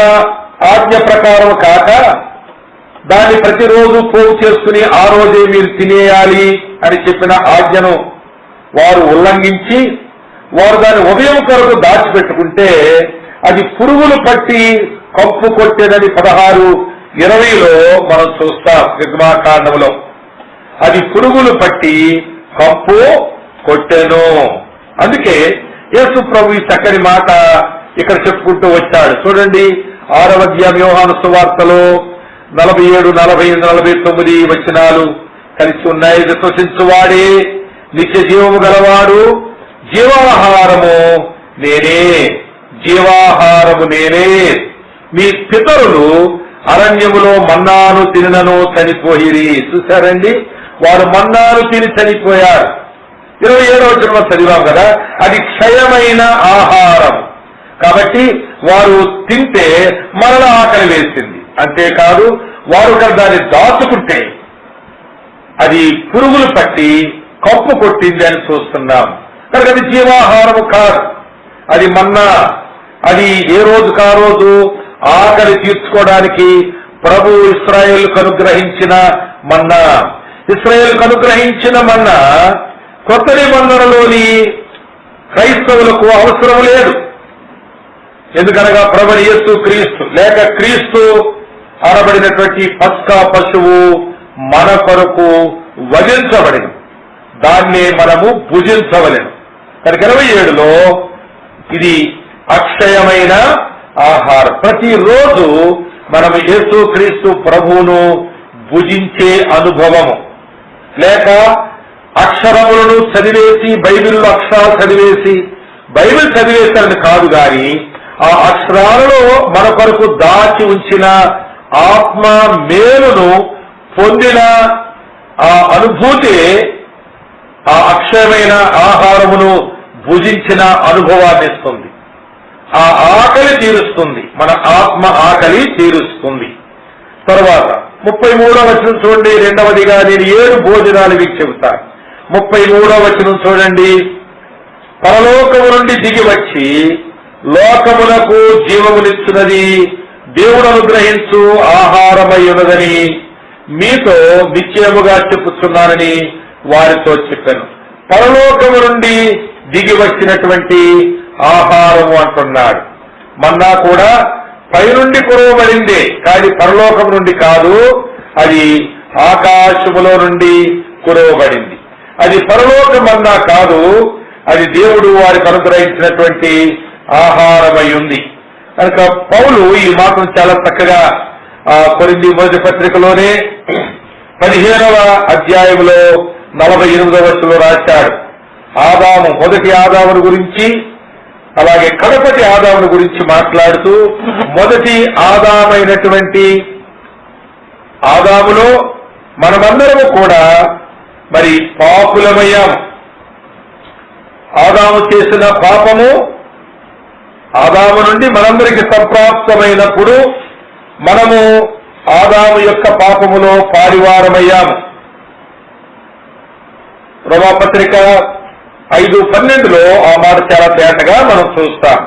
ఆజ్ఞ ప్రకారం కాక దాన్ని ప్రతిరోజు పోగు చేసుకుని ఆ రోజే మీరు తినేయాలి అని చెప్పిన ఆజ్ఞను వారు ఉల్లంఘించి వారు దాన్ని ఉదయం కొరకు దాచిపెట్టుకుంటే అది పురుగులు పట్టి కంపు కొట్టేదని 16:20లో మనం చూస్తాం. నిర్గమాకాండంలో అది పురుగులు పట్టి కంపు కొట్టెను. అందుకే యేసు ప్రభు ఈ చక్కని మాట ఇక్కడ చెప్పుకుంటూ వచ్చాడు. చూడండి 6వ అధ్యాయం యోహాను సువార్తలో 47, 48, 49 వచనాలు కలిసి ఉన్నాయి. విశ్వసించువాడే నిత్య జీవము గలవాడు, జీవాహారము నేనే, జీవాహారము నేనే. మీ పితరులు అరణ్యములో మన్నాను తినను చనిపోయిరి. చూశారండి, వారు మన్నాను తిని చనిపోయారు. 27వ వచనంలో చదివాం కదా, అది క్షయమైన ఆహారం కాబట్టి వారు తింటే మరల ఆకలి వేసింది. అంతేకాదు వారు దాన్ని దాచుకుంటే అది పురుగులు పట్టి కప్పు కొట్టింది అని చూస్తున్నాం. కనుక అది జీవాహారము కాదు, అది మన్నా. అది ఏ రోజుకా రోజు ఆకలి తీర్చుకోవడానికి ప్రభు ఇశ్రాయేలుకు అనుగ్రహించిన మన్నా. ఇశ్రాయేలుకు అనుగ్రహించిన మన్నా కొత్త నిబంధనలోని క్రైస్తవులకు అవసరం లేదు. ఎందుకనగా ప్రభు యేసు క్రీస్తు లేక క్రీస్తు అనబడినటువంటి పస్కా పశువు మన కొరకు వధించబడిన దాన్నే మనము భుజించవలెను. కనుక 27లో ఇది అక్షయమైన ఆహారం. ప్రతిరోజు మనము యేసు క్రీస్తు ప్రభువును భుజించే అనుభవము, లేక అక్షరములను చదివేసి బైబిల్లో అక్షరాలు చదివేసి బైబిల్ చదివేశారని కాదు, గాని ఆ అక్షరాలలో మన కొరకు దాచి ఉంచిన ఆత్మ మేలును పొందిన ఆ అనుభూతి ఆ అక్షయమైన ఆహారమును భుజించిన అనుభవాన్ని ఇస్తుంది. ఆ ఆకలి తీరుస్తుంది, మన ఆత్మ ఆకలి తీరుస్తుంది. తర్వాత 33వ వచనం చూడండి. రెండవదిగా నేను 7 భోజనాలు మీకు చెబుతాను. 33వ వచనం చూడండి. పరలోకము నుండి దిగి వచ్చి లోకమునకు జీవమునిచ్చున్నది దేవుడు అనుగ్రహించు ఆహారమై ఉన్నదని మీతో నిశ్చయముగా చెప్పుచున్నానని వారితో చెప్పాను. పరలోకము నుండి దిగి వచ్చినటువంటి ఆహారము అంటున్నాడు. మన్నా కూడా పైనుండి కురవబడిందే, కానీ పరలోకం నుండి కాదు, అది ఆకాశములో నుండి కురవబడింది. అది పరలోక మన్నా కాదు, అది దేవుడు వారికి అనుగ్రహించినటువంటి ఆహారమై ఉంది. కనుక పౌలు ఈ మాటను చాలా చక్కగా కొరింథీ మొదటి పత్రికలోనే 15వ అధ్యాయంలో 48వ వచనంలో రాశాడు. ఆదాము, మొదటి ఆదామును గురించి, అలాగే కడపటి ఆదామును గురించి మాట్లాడుతూ, మొదటి ఆదామైనటువంటి ఆదాములో మనమందరము కూడా మరి పాపులమయ్యాము. ఆదాము చేసిన పాపము ఆదాము నుండి మనందరికి సంప్రాప్తమైనప్పుడు మనము ఆదాము యొక్క పాపములో పారివారమయ్యాము. రోమాపత్రిక 5:12లో ఆ మాట చాలా తేటగా మనం చూస్తాం.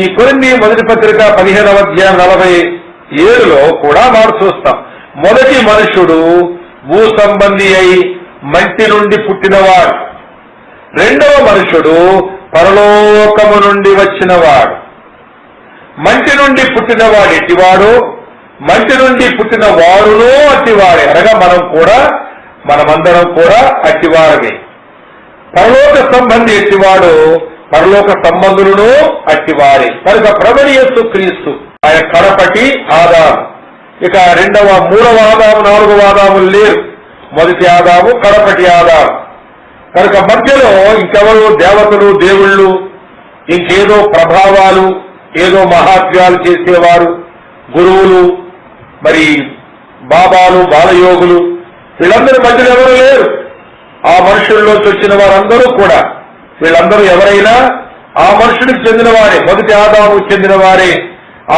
ఈ కొరింథీ మొదటి పత్రిక 15వ అధ్యాయం 47లో కూడా మాట చూస్తాం. మొదటి మనుషుడు భూ సంబంధి అయి మంటి నుండి పుట్టినవాడు, రెండవ మనుషుడు పరలోకము నుండి వచ్చినవాడు. మంటి నుండి పుట్టినవాడు ఎట్టివాడు, మంటి నుండి పుట్టిన వారును అట్టివాడే. అనగా మనమందరం కూడా అట్టివారమే. పరలోక సంబంధి ఎట్టివాడు, పరలోక సంబంధులను అట్టివారే. కనుక ప్రభువైన యేసుక్రీస్తు ఆయన కడపటి ఆదాము. ఇక మూడవ ఆదాము, 4వ ఆదాములు లేరు. మొదటి ఆదాము, కడపటి ఆదాము. కనుక మధ్యలో ఇంకెవరు దేవతలు, దేవుళ్ళు, ఇంకేదో ప్రభావాలు, ఏదో మహాత్మ్యాలు చేసేవారు, గురువులు, మరి బాబాలు, బాలయోగులు, వీళ్ళందరి మధ్యలో ఎవరు లేరు. ఆ మనుషుల్లోకి వచ్చిన వారందరూ కూడా, వీళ్ళందరూ ఎవరైనా ఆ మనుషుడికి చెందిన వారే, మొదటి ఆదాముకు చెందిన వారే.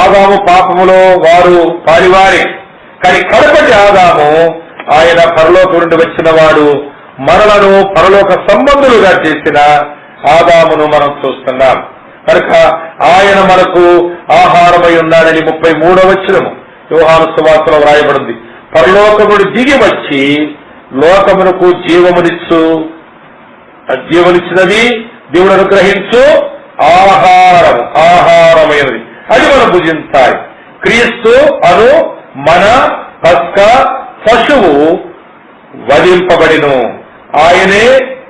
ఆదాము పాపములో వారు పారివారే. కానీ కడపటి ఆదాము ఆయన పరలోకం నుండి వచ్చిన వాడు. మనలను పరలోక సంబంధులుగా చేసిన ఆదామును మనం చూస్తున్నాం. కనుక ఆయన మనకు ఆహారమై ఉన్నాడని 33వ వచనము యోహాను సువార్తలో వ్రాయబడింది. పరలోకముడు దిగి వచ్చి లోకమునకు జీవనిచ్చినది దేవుడు అనుగ్రహించు ఆహారమైనది, అది మనం భుజించాలి. క్రీస్తు అను మన పస్కా పశువు వధింపబడిను. ఆయనే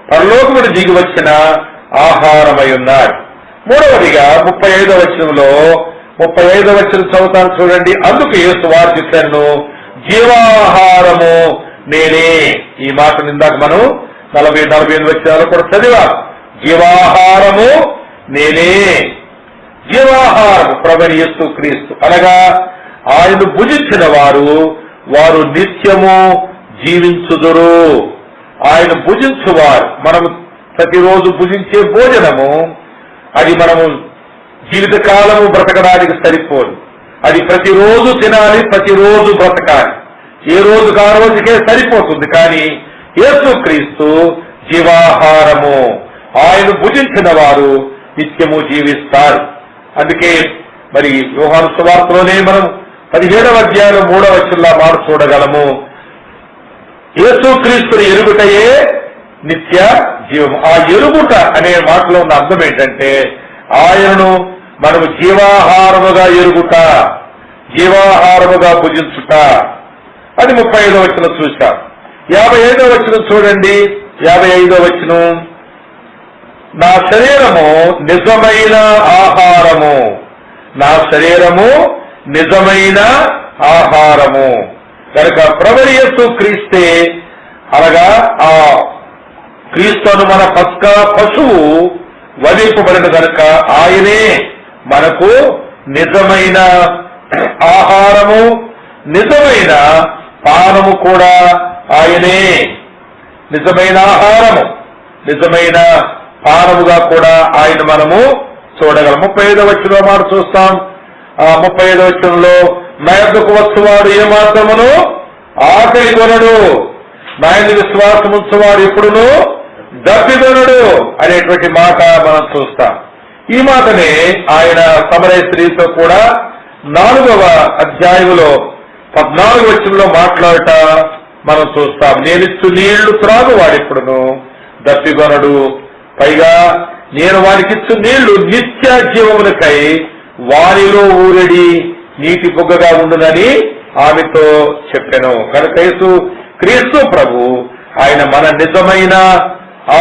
పరలోకముడు దిగి వచ్చిన ఆహారమై ఉన్నాడు. మూడవదిగా 35వ వచనంలో 35వ వచనం చదువుతాను చూడండి. అందుకు యేసు వారు చెప్పాను, జీవాహారము నేనే. ఈ మాట ఇందాక మనం 40-48 వచనాలు కూడా చదివా. జీవాహారము నేనే. జీవాహారము ప్రభువైన యేసుక్రీస్తు. అనగా ఆయన భుజించిన వారు నిత్యము జీవించుదురు. ఆయన భుజించువారు. మనము ప్రతిరోజు భుజించే భోజనము అది మనము జీవితకాలము బ్రతకడానికి సరిపోదు. అది ప్రతిరోజు తినాలి, ప్రతిరోజు బ్రతకాలి. ఏ రోజుకు ఆ రోజుకే సరిపోతుంది. కానీ యేసుక్రీస్తు జీవాహారము. ఆయన భుజించిన వారు నిత్యము జీవిస్తారు. అందుకే మరి యోహాను సువార్తలోనే మనం 17వ అధ్యాయం 3వ వచనంలో మాట చూడగలము. యేసుక్రీస్తుని ఎరుగుటయే నిత్య జీవము. ఆ ఎరుగుట అనే మాటలో ఉన్న అర్థం ఏంటంటే ఆయనను మనము జీవాహారముగా ఎరుగుట, జీవాహారముగా భుజించుట. అది 35వ వచనం చూశాం. 55వ వచనం చూడండి. 55వ వచనం, నా శరీరము నిజమైన ఆహారము, నా శరీరము నిజమైన ఆహారము. కనుక ప్రభువైన యేసుక్రీస్తే, అనగా ఆ క్రీస్తును మన పస్కా పశువు వధింపబడిన కనుక ఆయనే మనకు నిజమైన ఆహారము, నిజమైన పానము కూడా ఆయనే. నిజమైన ఆహారము, నిజమైన పానముగా కూడా ఆయన మనము చూడగలం. 35వ వచనంలో మాట చూస్తాం. 35వ వచనంలో, నా యొద్దకు వచ్చువాడు ఏమాత్రమును ఆకలి కొనడు, నా యందు విశ్వాసం ఉంచువాడు ఎప్పుడును దప్పికొనడు అనేటువంటి మాట మనం చూస్తాం. ఈ మాటనే ఆయన సమరయ స్త్రీతో కూడా 4వ అధ్యాయంలో 14వ వచనంలో మాట్లాడట మనం చూస్తాం. నేనిచ్చు నీళ్లు త్రాగు వాడెప్పుడును దప్పిగొనడు, పైగా నేను వారికిచ్చు నీళ్లు నిత్య జీవములకై వారిలో ఊరడి నీటి బుగ్గగా ఉండునని ఆమెతో చెప్పాను. కనుక యేసు క్రీస్తు ప్రభు ఆయన మన నిజమైన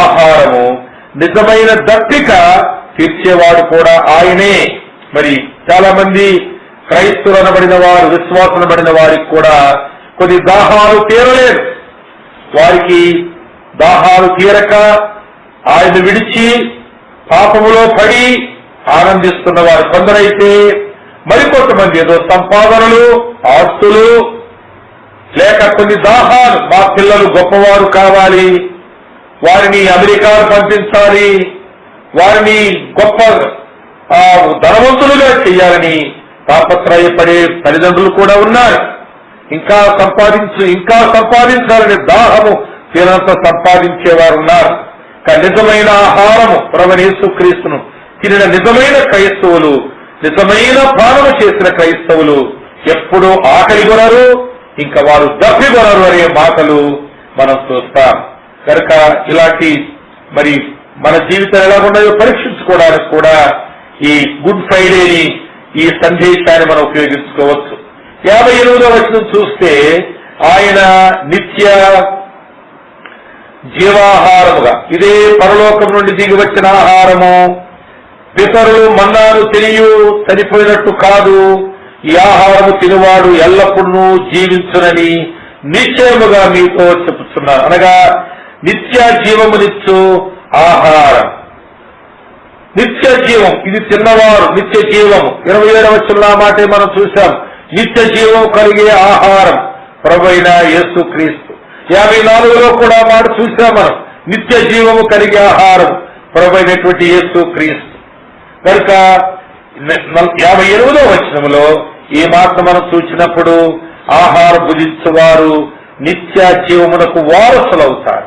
ఆహారము, నిజమైన దప్పిక తీర్చేవాడు కూడా ఆయనే. మరి చాలా మంది క్రైస్తవులు అనబడిన వారు, విశ్వాసులు అనబడిన వారికి కూడా కొన్ని దాహాలు తీరలేదు. వారికి దాహాలు తీరక ఆయన విడిచి పాపములో పడి ఆనందిస్తున్న వారు కొందరైతే, మరికొంతమంది ఏదో సంపాదనలు, ఆస్తులు, లేక కొన్ని దాహాలు, మా పిల్లలు గొప్పవారు కావాలి, వారిని అమెరికాకు పంపించాలి, వారిని గొప్ప ధనవంతులుగా చేయాలని తాపత్రయపడే తల్లిదండ్రులు కూడా ఉన్నారు. ఇంకా సంపాదించాలనే దాహము తీరంత సంపాదించేవారు ఉన్నారు. నిజమైన ఆహారము ప్రభువైన యేసుక్రీస్తును తినిన నిజమైన క్రైస్తవులు, నిజమైన ప్రాణము చేసిన క్రైస్తవులు ఎప్పుడూ ఆకలి కొనరు, ఇంకా వారు దప్పికొనరు అనే మాటలు మనం చూస్తాం. కనుక ఇలాంటి మరి మన జీవితం ఎలా ఉన్నాయో పరీక్షించుకోవడానికి కూడా ఈ గుడ్ ఫ్రైడేని, ఈ సందేశాన్ని మనం ఉపయోగించుకోవచ్చు. 58వ వచనం చూస్తే, ఆయన నిత్య జీవాహారముగా, ఇదే పరలోకం నుండి దిగి వచ్చిన ఆహారము, పితరులు మన్నాను తెలియ చనిపోయినట్టు కాదు, ఈ ఆహారము తినవాడు ఎల్లప్పుడూ జీవించునని నిశ్చయముగా మీతో చెప్పుచున్నాను. అనగా నిత్య జీవమునిచ్చు ఆహారం, నిత్య జీవం. ఇది తిన్నవారు నిత్య జీవము. 27వ వచనంలో ఆ మాటే మనం చూశాం. నిత్య జీవం కలిగే ఆహారం ప్రభువైన యేసుక్రీస్తు. 54లో కూడా మాట చూశాం మనం, నిత్య జీవము కలిగే ఆహారం ప్రభువైనటువంటి యేసుక్రీస్తు. కనుక 58వ వచనంలో ఈ మాట మనం చూసినప్పుడు, ఆహారం భుజించువారు నిత్య జీవమునకు వారసులవుతారు,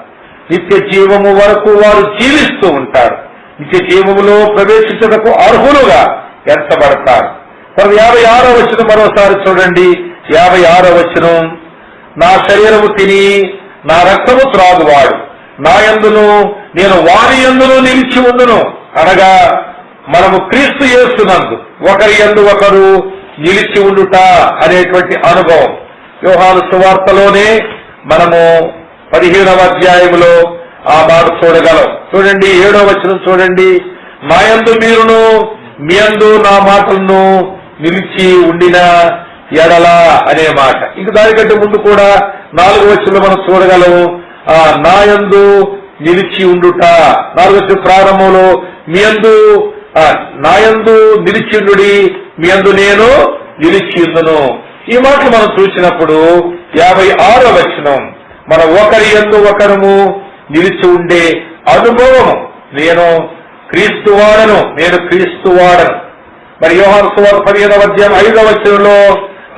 నిత్య జీవము వరకు వారు జీవిస్తూ ఉంటారు, నిత్య జీవములో ప్రవేశించటకు అర్హులుగా ఎంచబడతారు. 56వ వచనం మరోసారి చూడండి. 56వ వచనం, నా శరీరము తిని నా రక్తము త్రాగువాడు నా యందును నేను వారి యందును నిలిచి ఉండును. అనగా మనము క్రీస్తు యేసునందు ఒకరి యందు ఒకరు నిలిచి ఉండుట అనేటువంటి అనుభవం యోహాను సువార్తలోనే మనము 15వ అధ్యాయములో ఆ మాట చూడగలం. చూడండి 7వ వచనం చూడండి. నా యందు మీరును మీ యందు నా మాటలను నిలిచి ఉండిన ఎడల అనే మాట. ఇంక దానికంటే ముందు కూడా 4వ వచనంలో మనం చూడగలము, నా యందు నిలిచి ఉండుట. 4వ వచనం ప్రారంభంలో మీ యందు, నా యందు నిలిచి ఉండుడి, మీ యందు నేను నిలిచి ఉందును. ఈ మాటలు మనం చూసినప్పుడు 56వ వచనం, మన ఒకరి యందు ఒకరము నిలిచి ఉండే అనుభవం. నేను క్రీస్తు వాడను, నేను క్రీస్తు వాడను. మరి యోహాను సువార్త 15వ అధ్యాయం 5వ వచనంలో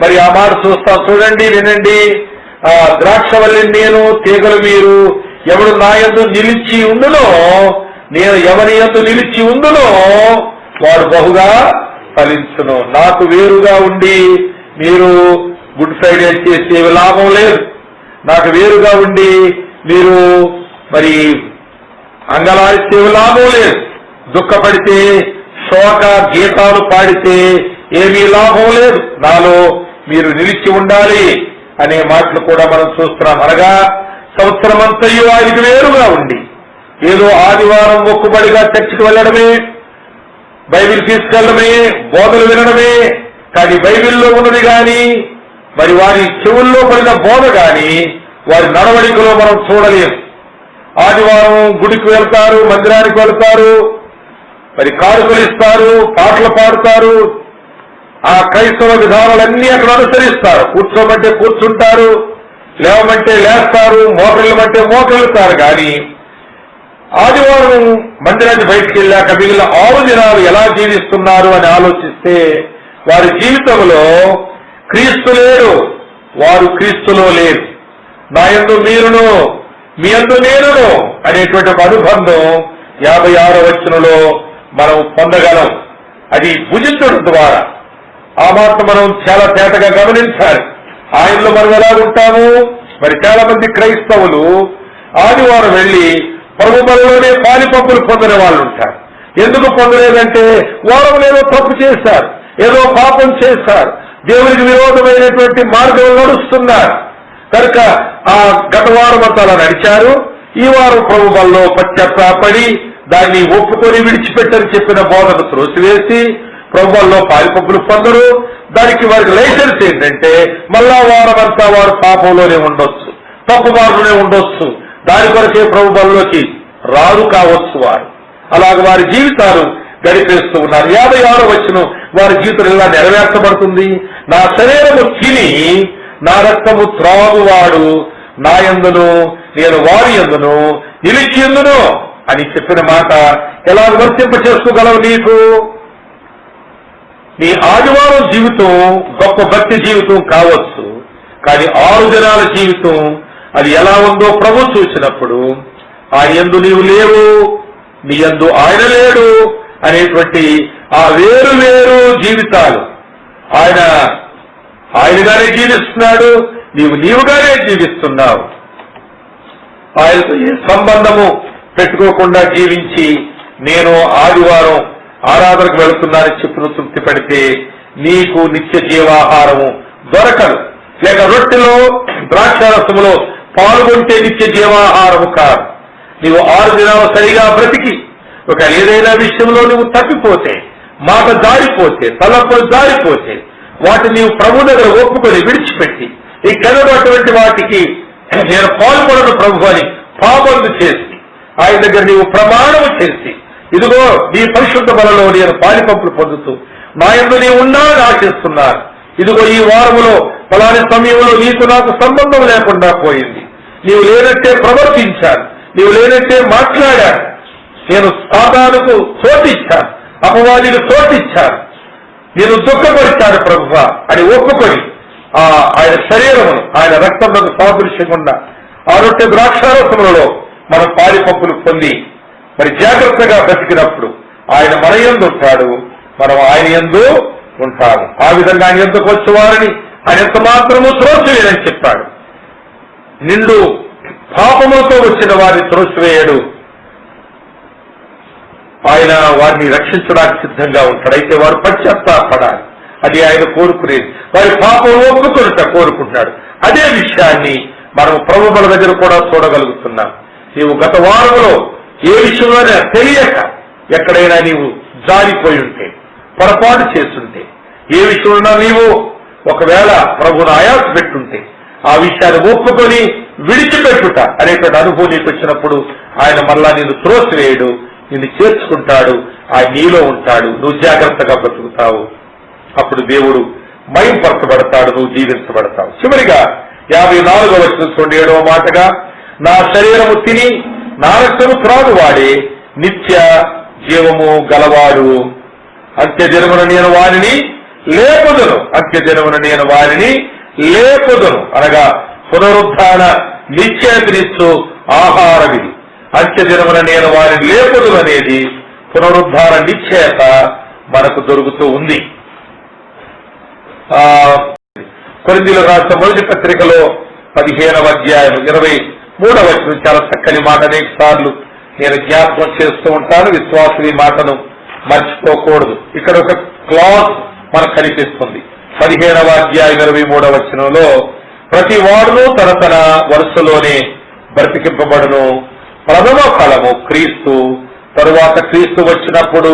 మరి ఆ మాట చూస్తాం. చూడండి, వినండి. ద్రాక్షవల్లి నేను, తీగలు మీరు. ఎవడు నా యందు నిలిచి ఉండునో, నేను ఎవరి యందు నిలిచి ఉండునో వాడు బహుగా ఫలించును. నాకు వేరుగా ఉండి మీరు గుడ్ ఫ్రైడే చేసే లాభం లేదు. నాకు వేరుగా ఉండి మీరు మరి అంగలారిస్తే లాభం లేదు. దుఃఖపడితే, శోక గీతాలు పాడితే ఏమీ లాభం లేదు. నాలో మీరు నిలిచి ఉండాలి అనే మాటలు కూడా మనం చూస్తున్నాం. అనగా సంవత్సరం అంతయు ఆయనకు వేరుగా ఉండి ఏదో ఆదివారం మొక్కుబడిగా చర్చికి వెళ్ళడమే, బైబిల్ తీసుకెళ్లడమే, బోధలు వినడమే, కానీ బైబిల్లో ఉన్నది గాని మరి వారి చెవుల్లో పడిన బోధ గాని వారి నడవడికలో మనం చూడలేం. ఆదివారం గుడికి వెళ్తారు, మందిరానికి వెళ్తారు, మరి కానుకలు ఇస్తారు, పాటలు పాడుతారు, ఆ క్రైస్తవ విధానాలన్నీ అక్కడ అనుసరిస్తారు. కూర్చోమంటే కూర్చుంటారు, లేవమంటే లేస్తారు, మోకరిల్లమంటే మోకరిల్లుతారు. కానీ ఆదివారం మందిరాన్ని బయటికి వెళ్ళాక మిగిలిన 6 దినాలు ఎలా జీవిస్తున్నారు అని ఆలోచిస్తే వారి జీవితంలో క్రీస్తు లేరు, వారు క్రీస్తులో లేరు. నా యందు మీరును మీ యందు నేనును అనేటువంటి అనుబంధం 56వ వచనంలో మనం పొందగలం. అది భుజించడం ద్వారా, ఆ మాట మనం చాలా తేటగా గమనించాలి. ఆయనలో మనం ఎలా ఉంటాము? మరి చాలా మంది క్రైస్తవులు ఆదివారం వెళ్లి ప్రభు బలిలోనే పాలిపంపులు పొందిన వాళ్ళు ఉంటారు. ఎందుకు పొందలేదంటే వారం ఏదో తప్పు చేశారు, ఏదో పాపం చేశారు, దేవునికి విరోధమైనటువంటి మార్గంలో నడుస్తున్నారు కనుక ఆ గత వారం అంతా అలా నడిచారు. ఈ వారం ప్రభు బలిలో పశ్చాత్తాపడి దాన్ని ఒప్పుకొని విడిచిపెట్టని చెప్పిన బోధన త్రోసివేసి ప్రభు బలిలో పాలిపంపులు పొందరు. దానికి వారికి లైసెన్స్ ఏంటంటే మళ్ళా వారం అంతా వారు పాపంలోనే ఉండొచ్చు, తప్పు మార్గంలోనే ఉండొచ్చు, దాని కొరకే ప్రభు బలిలోకి రారు కావచ్చు. వారు అలాగ వారి జీవితాలు గడిపేస్తూ ఉన్నారు. 56వ వచనం వారి జీవితం ఇలా నెరవేర్చబడుతుంది. నా శరీరము తిని నా రక్తము త్రాగువాడు నా యందును నేను వారి యందును నిలిచి యందును అని చెప్పిన మాట ఎలా వర్తింప చేసుకోగలవు? నీకు నీ ఆదివారం జీవితం గొప్ప భక్తి జీవితం కావచ్చు, కానీ 6 దినాల జీవితం అది ఎలా ఉందో ప్రభు చూసినప్పుడు ఆయన యందు నీవు లేవు, నీ యందు ఆయన లేడు అనేటువంటి ఆ వేరు వేరు జీవితాలు. ఆయనగానే జీవిస్తున్నాడు, నీవుగానే జీవిస్తున్నావు. ఆయనతో ఏ సంబంధము పెట్టుకోకుండా జీవించి నేను ఆదివారం ఆరాధనకు వెళుతున్నానని చెప్పిన తృప్తి పడితే నీకు నిత్య జీవాహారము దొరకదు. లేక రొట్టెలో ద్రాక్షారసములో పాల్గొంటే నిత్య జీవాహారము కాదు. నీవు 6 దినాలు సరిగా బ్రతికి ఒక ఏదైనా విషయంలో నువ్వు తప్పిపోతే, మాట జారిపోతే, తలపులు జారిపోతే వాటిని నీవు ప్రభు దగ్గర ఒప్పుకొని విడిచిపెట్టి ఇక్కడ అటువంటి వాటికి నేను పాల్గొనను ప్రభు అని పాపందు చేసి ఆయన దగ్గర నీవు ప్రమాణము చేసి ఇదిగో నీ పరిశుద్ధ బలలో నేను పాలిపంపులు పొందుతూ నా యందు నీవు ఉన్నానని ఆశిస్తున్నాను. ఇదిగో ఈ వారములో ఫలాని సమయంలో నీకు నాకు సంబంధం లేకుండా పోయింది, నీవు లేనట్టే ప్రవర్తించాను, నీవు లేనట్టే మాట్లాడాను, నేను సాతానుకు చోటిచ్చాను, అపవాదికి చోటిచ్చాను, నేను దుఃఖపరిచాను ప్రభువా అని ఒప్పుకొని ఆయన శరీరమును ఆయన రక్తములకు సాదృశ్యంగా ఆ రొట్టె ద్రాక్షారసములలో మనం పాలిపంపులు పొంది మరి జాగ్రత్తగా బ్రతికినప్పుడు ఆయన మన యందు ఉంటాడు, మనం ఆయన యందు ఉంటాము. ఆ విధంగా ఆయన యందుకు వచ్చే వారిని ఆయన ఎంత మాత్రము త్రోసివేయని చెప్పాడు. నిండు పాపములతో వచ్చిన వారిని త్రోసివేయడు, ఆయన వారిని రక్షించడానికి సిద్ధంగా ఉంటాడు. అయితే వారు పశ్చాత్తాపడాలి, అది ఆయన కోరుకునేది. వారి పాపం ఒప్పుకొనుట కోరుకుంటున్నాడు. అదే విషయాన్ని మనం ప్రభు బల దగ్గర కూడా చూడగలుగుతున్నాం. నీవు గత వారంలో ఏ విషయంలోనే తెలియక ఎక్కడైనా నీవు జారిపోయి ఉంటే, పొరపాటు చేస్తుంటే, ఏ విషయంలో నీవు ఒకవేళ ప్రభును ఆయాస పెట్టుంటే ఆ విషయాన్ని ఒప్పుకొని విడిచిపెట్టుట అనేటువంటి అనుభవం నీకు వచ్చినప్పుడు ఆయన మళ్ళా నిన్ను త్రోసివేయడు, నిన్ను చేర్చుకుంటాడు, ఆయన నీలో ఉంటాడు, నువ్వు జాగ్రత్తగా బ్రతుకుతావు. అప్పుడు దేవుడు మహింపరచబడతాడు, నువ్వు జీవించబడతావు. చివరిగా 54వ వచనం చూడండి, 7వ మాటగా నా శరీరము తిని నా రక్తము త్రాగువాడే నిత్య జీవము గలవాడు, అంత్యదినమున నేను వారిని లేపుదును, అంత్యదినమున నేను వారిని లేపుదును అనగా పునరుద్ధాన నిత్యనిచ్చు ఆహారం ఇది. అంత్యదినమున నేను వారిని లేపుదును అనేది పునరుద్ధాన నిశ్చయత మనకు దొరుకుతూ ఉంది. కొరింథీయులకు రాసిన మొదటి పత్రికలో 15వ అధ్యాయం 23వ వచనం చాలా చక్కని మాట. అనేక సార్లు నేను జ్ఞాపకం చేస్తూ ఉంటాను, విశ్వాసులు ఈ మాటను మర్చిపోకూడదు. ఇక్కడ ఒక క్లాస్ మనకు కనిపిస్తుంది. 15వ అధ్యాయం 23వ వచనంలో ప్రతి వాడును తన తన వరుసలోనే బ్రతికింపబడును, ప్రథమ ఫలము క్రీస్తు, తరువాత క్రీస్తు వచ్చినప్పుడు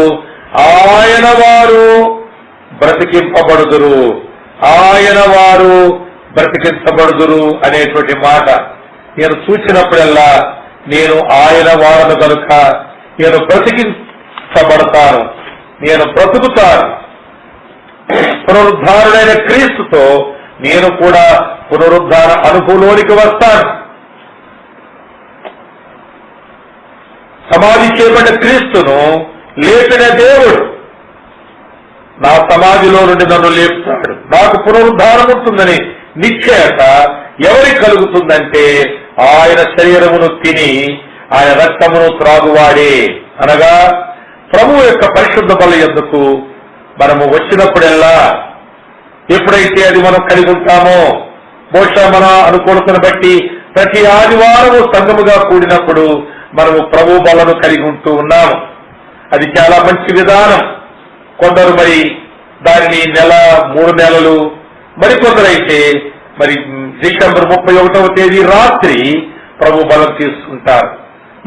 ఆయన వారు బ్రతికింపబడుదురు, ఆయన వారు బ్రతికించబడుదురు అనేటువంటి మాట నేను చూసినప్పుడల్లా నేను ఆయన వారను కనుక నేను బ్రతికించబడతాను, నేను బ్రతుకుతాను. పునరుద్ధారుడైన క్రీస్తుతో నేను కూడా పునరుద్ధార అనుభవంలోనికి వస్తాను. సమాధి చేయబడిన క్రీస్తును లేపిన దేవుడు నా సమాధిలో నుండి నన్ను లేపుతాడు, నాకు పునరుద్ధారం ఉంటుందని నిశ్చయత ఎవరికి కలుగుతుందంటే ఆయన శరీరమును తిని ఆయన రక్తమును త్రాగువాడే. అనగా ప్రభు యొక్క పరిశుద్ధ బల యందుకు మనము వచ్చినప్పుడల్లా ఎప్పుడైతే అది మనం కలిగి ఉంటామో, బహుశా మన అనుకూలతను బట్టి ప్రతి ఆదివారము సంఘముగా కూడినప్పుడు మనము ప్రభు బలను కలిగి ఉంటూ ఉన్నాము. అది చాలా మంచి విధానం. కొందరు మరి దానిని 3 నెలలు, మరికొందరైతే మరి డిసెంబర్ 31వ తేదీ రాత్రి ప్రభు బలం తీసుకుంటారు.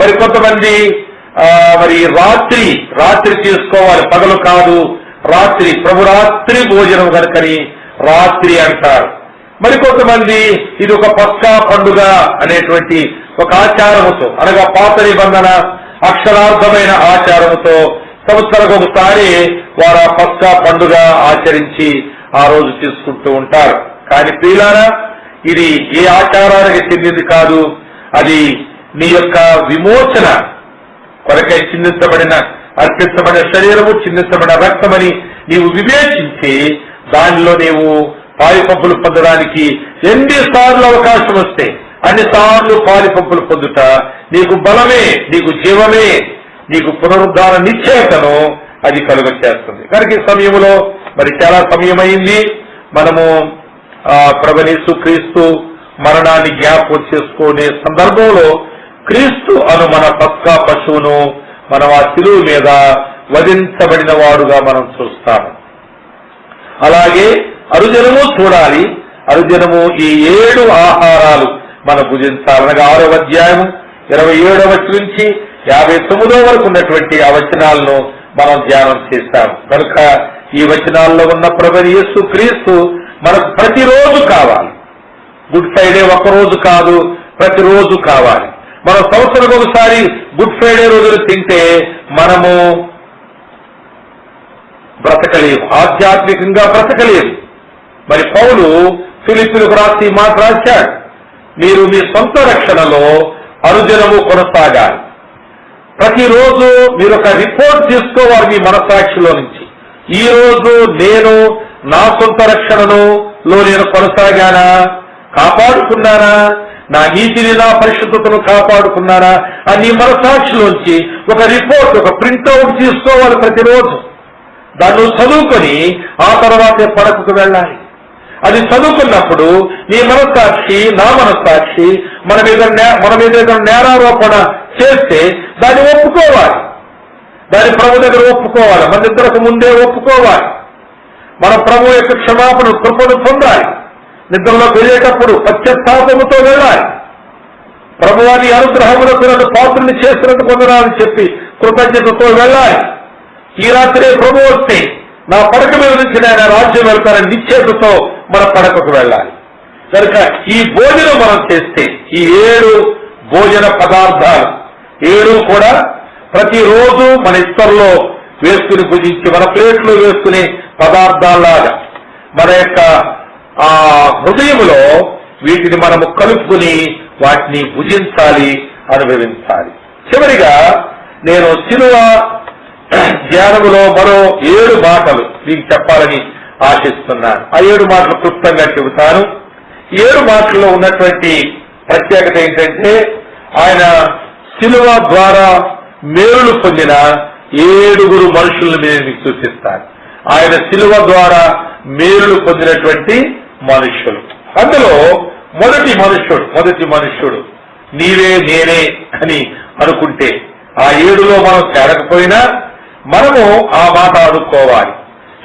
మరి కొంతమంది మరి రాత్రి తీసుకోవాలి, పగలు కాదు, రాత్రి, ప్రభు రాత్రి భోజనం కనుకని రాత్రి అంటారు. మరికొంతమంది ఇది ఒక పస్కా పండుగ అనేటువంటి ఒక ఆచారముతో, అనగా పాత నిబంధన అక్షరార్థమైన ఆచారముతో సంవత్సరం ఒకసారి వారు ఆ పస్కా పండుగ ఆచరించి ఆ రోజు తీసుకుంటూ ఉంటారు. కానీ ప్రియులారా, ఇది ఏ ఆచారానికి చెందింది కాదు. అది నీ యొక్క విమోచన కొరకై అర్పించబడిన శరీరము, చిందించబడిన రక్తమని నీవు వివేచించి దానిలో నీవు పాలిపంపులు పొందడానికి ఎన్నిసార్లు అవకాశం వస్తే అన్నిసార్లు పాలిపంపులు పొందుట నీకు బలమే, నీకు జీవమే, నీకు పునరుద్ధార నిశ్చయతను అది కలుగ చేస్తుంది. కనుక ఈ సమయంలో మరి చాలా సమయమైంది. మనము ప్రభువైన యేసుక్రీస్తు మరణాన్ని జ్ఞాపకం చేసుకునే సందర్భంలో క్రీస్తు అను మన పస్కా పశువును మనం ఆ శిలువ మీద వధించబడిన వాడుగా మనం చూస్తాము. అలాగే అనుదినము చూడాలి. అనుదినము ఈ 7 ఆహారాలు మనం భుజించాలనగా 6వ అధ్యాయం 27వ నుంచి 59వ వరకు ఉన్నటువంటి ఆ వచనాలను మనం ధ్యానం చేశాము. కనుక ఈ వచనాల్లో ఉన్న ప్రభువైన యేసుక్రీస్తు మనకు ప్రతిరోజు కావాలి. గుడ్ ఫ్రైడే ఒక్కరోజు కాదు, ప్రతిరోజు కావాలి. మనం సంవత్సరం ఒకసారి గుడ్ ఫ్రైడే రోజులు తింటే మనము బ్రతకలేము, ఆధ్యాత్మికంగా బ్రతకలేము. మరి పౌలు ఫిలిప్పీయులకు రాసి మాట రాశాడు, మీరు మీ సొంత రక్షణలో అనుదినము కొనసాగాలి. ప్రతిరోజు మీరు ఒక రిపోర్ట్ తీసుకోవాలి మీ మనసాక్షిలో నుంచి. ఈ రోజు నేను నా సొంత రక్షణలో నేను కొనసాగానా, కాపాడుకున్నానా, నా నీతిని, నా పరిశుద్ధతను కాపాడుకున్నానా అని నీ మనసాక్షిలోంచి ఒక రిపోర్ట్, ఒక ప్రింట్అవుట్ తీసుకోవాలి ప్రతిరోజు. దాన్ని చదువుకొని ఆ తర్వాతే పడకకు వెళ్ళాలి. అది చదువుకున్నప్పుడు నీ మనస్సాక్షి, నా మనస్సాక్షి మన మీద నేరారోపణ చేస్తే దాన్ని ఒప్పుకోవాలి. దాన్ని ప్రభు దగ్గర ఒప్పుకోవాలి. మన నిద్రకు ముందే ఒప్పుకోవాలి. మన ప్రభు యొక్క క్షమాపణ, కృపను పొందాలి. నిద్రలోకి వెళ్ళేటప్పుడు పశ్చాత్తాపముతో వెళ్ళాలి. ప్రభువాని అనుగ్రహములకు నన్ను పాత్రని చేసినందుకు వందనాలని చెప్పి కృతజ్ఞతతో వెళ్ళాలి. ఈ రాత్రే ప్రభు వస్తే నా పడక మీద నుంచి ఆయన రాజ్యం వెళ్తారని నిశ్చయతతో మన పడకకు వెళ్ళాలి. కనుక ఈ భోజనం మనం చేస్తే ఈ 7 భోజన పదార్థాలు 7 కూడా ప్రతిరోజు మన ఇస్తర్లో వేసుకుని భుజించి మన ప్లేట్లో వేసుకునే పదార్థాల్లాగా మన యొక్క ఆ హృదయంలో వీటిని మనము కలుపుకుని వాటిని భుజించాలి, అనుభవించాలి. చివరిగా నేను శిలువ ధ్యానములో మరో 7 మాటలు మీకు చెప్పాలని ఆశిస్తున్నాను. ఆ 7 మాటలు క్లుప్తంగా చెబుతాను. 7 మాటల్లో ఉన్నటువంటి ప్రత్యేకత ఏంటంటే, ఆయన శిలువ ద్వారా మేలులు పొందిన 7 మనుషులను నేను మీకు సూచిస్తాను. ఆయన శిలువ ద్వారా మేలులు పొందినటువంటి మనుష్యులు. అందులో మొదటి మనుష్యుడు నీవే నేనే అని అనుకుంటే, ఆ 7లో మనం చేరకపోయినా మనము ఆ మాట అనుకోవాలి.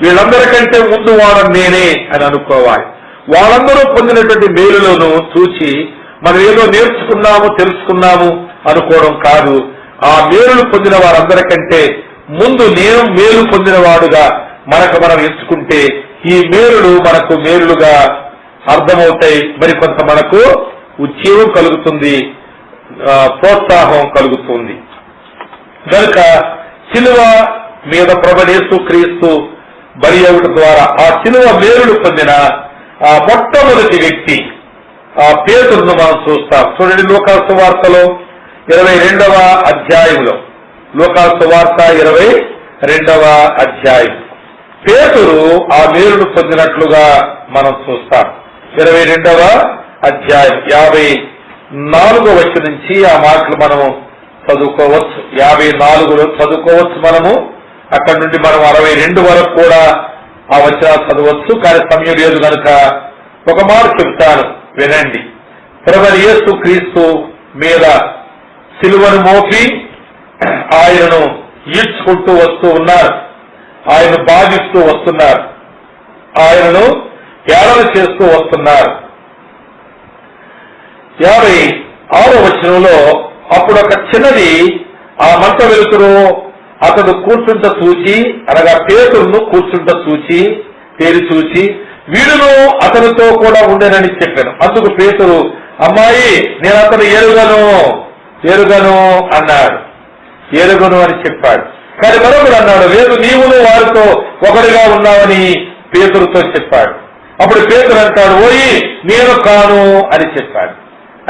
వీళ్ళందరికంటే ముందు వాడు నేనే అని అనుకోవాలి. వాళ్ళందరూ పొందినటువంటి మేలులను చూసి మనం ఏదో నేర్చుకున్నాము, తెలుసుకున్నాము అనుకోవడం కాదు. ఆ మేలులు పొందిన వారందరికంటే ముందు నేను మేలు పొందిన వాడుగా మనం ఎంచుకుంటే ఈ మేలులు మనకు మేలులుగా అర్థమవుతాయి. మరికొంత మనకు ఉద్యోగం కలుగుతుంది, ప్రోత్సాహం కలుగుతుంది. కనుక శిలువ మీద ప్రభువైన యేసుక్రీస్తు బలి అవ్వట ద్వారా ఆ శిలువ మేలులు పొందిన ఆ మొట్టమొదటి వ్యక్తి ఆ పేతురును మనం చూస్తాం. చూడండి, లూకా సువార్తలో 22వ అధ్యాయంలో, లూకా సువార్త 22వ అధ్యాయం, పేతురు ఆ మేలును పొందినట్లుగా మనం చూస్తాం. 22వ అధ్యాయం 54వ వచనం నుంచి ఆ మాటలు మనము చదువుకోవచ్చు. 54లో చదువుకోవచ్చు మనము. అక్కడి నుండి మనం 62 వరకు కూడా ఆ వచనాలు చదవచ్చు, కానీ సమయం లేదు కనుక ఒక మాట చెప్తాను, వినండి. ప్రభువైన యేసు క్రీస్తు మీద సిలువను మోపి ఆయనను ఈడ్చుకుంటూ వస్తూ ఉన్నారు, ఆయనను బాధిస్తూ వస్తున్నారు, ఆయనను హేళన చేస్తూ వస్తున్నారు. 56వ వచనంలో అప్పుడు ఒక చిన్నది ఆ మంట వెలుతురు అతడు కూర్చుంట చూచి, అనగా పేతురును కూర్చుంట చూచి తేరి చూచి వీడును అతనితో కూడా ఉండేనని చెప్పాను. అందుకు పేతురు, అమ్మాయి నేను అతను ఎరుగను అన్నాడు. ఎరుగను అని చెప్పాడు. కానీ మరొకడు అన్నాడు, లేదు నీవును వారితో ఒకరిగా ఉన్నావని పేతురుతో చెప్పాడు. అప్పుడు పేతురు అంటాడు, ఓయి నేను కాను అని చెప్పాడు.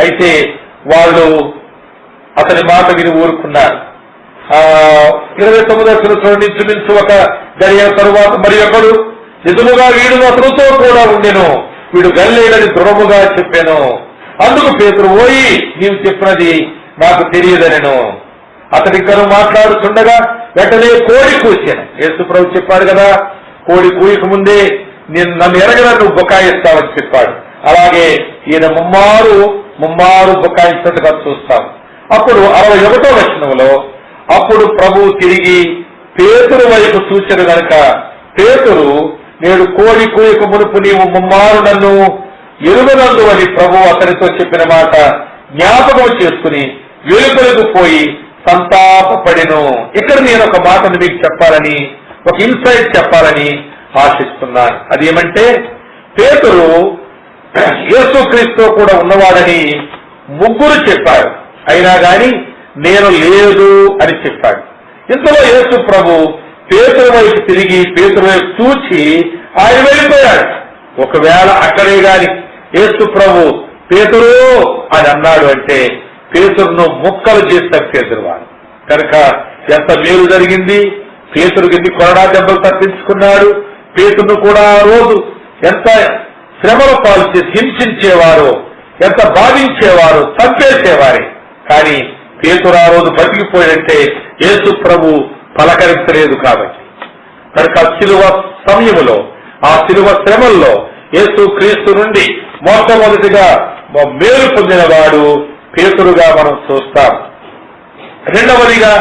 అయితే వాళ్ళు అతని మాట విని ఊరుకున్నారు. 29వ సంవత్సరం నుంచి ఒక గడియ తరువాత మరి ఒకడు, నిజముగా వీడును అతనితో కూడా ఉండెను, వీడు గలిలేడని దృఢముగా చెప్పాను. అందుకు పేతురు, ఓయి నీవు చెప్పినది నాకు తెలియదనెను. అతడిక్కను మాట్లాడుతుండగా వెంటనే కోడి కూర్చాను. యేసు ప్రభు చెప్పాడు కదా, కోడి కూయక ముందే నేను నన్ను ఎరగరా నువ్వు బుకాయిస్తావని చెప్పాడు. అలాగే ఈయన ముమ్మారు బుకాయించినట్టుగా చూస్తాం. అప్పుడు 61వ వచనంలో అప్పుడు ప్రభు తిరిగి పేతురు వైపు చూచెను గనుక పేతురు, నేడు కోడి కూయక మునుపు నీవు ముమ్మారు నన్ను ఎరుగనందు అని ప్రభు అతనితో చెప్పిన మాట జ్ఞాపకం చేసుకుని వెలుపలకు పోయి సంతాపపడెను. ఇక్కడ నేను ఒక మాటను మీకు చెప్పాలని, ఒక ఇన్సైట్ చెప్పాలని ఆశిస్తున్నాను. అదేమంటే, పేతురు యేసుక్రీస్తు కూడా ఉన్నవాడని ముగ్గురు చెప్పారు, అయినా గాని నేను లేదు అని చెప్పాడు. ఇంతలో యేసు ప్రభు పేతురు వైపు తిరిగి పేతురు వైపు చూచి ఆయన వెళ్ళిపోయాడు. ఒకవేళ అక్కడే గాని యేసు ప్రభు పేతురు అని అన్నాడు అంటే పేతురును ముక్కలు చేస్తారు పేతురు వాడు. కనుక ఎంత మేలు జరిగింది, పేతురుకి ఎన్ని కొరడా దెబ్బలు తప్పించుకున్నాడు. పేతురును కూడా ఆ రోజు ఎంత శ్రమల పాలు చేసి హింసించేవారు, ఎంత బాధించేవారు, చంపేసేవారే. కానీ పేతురు ఆ రోజు బతికిపోయాడంటే యేసు ప్రభు పలకరించలేదు కాబట్టి. కనుక శిలువ సమయములో, ఆ శిలువ శ్రమల్లో యేసు క్రీస్తు నుండి మొట్టమొదటిగా మేలు పొందిన వాడు పేతురుగా మనం చూస్తాం. రెండవదిగా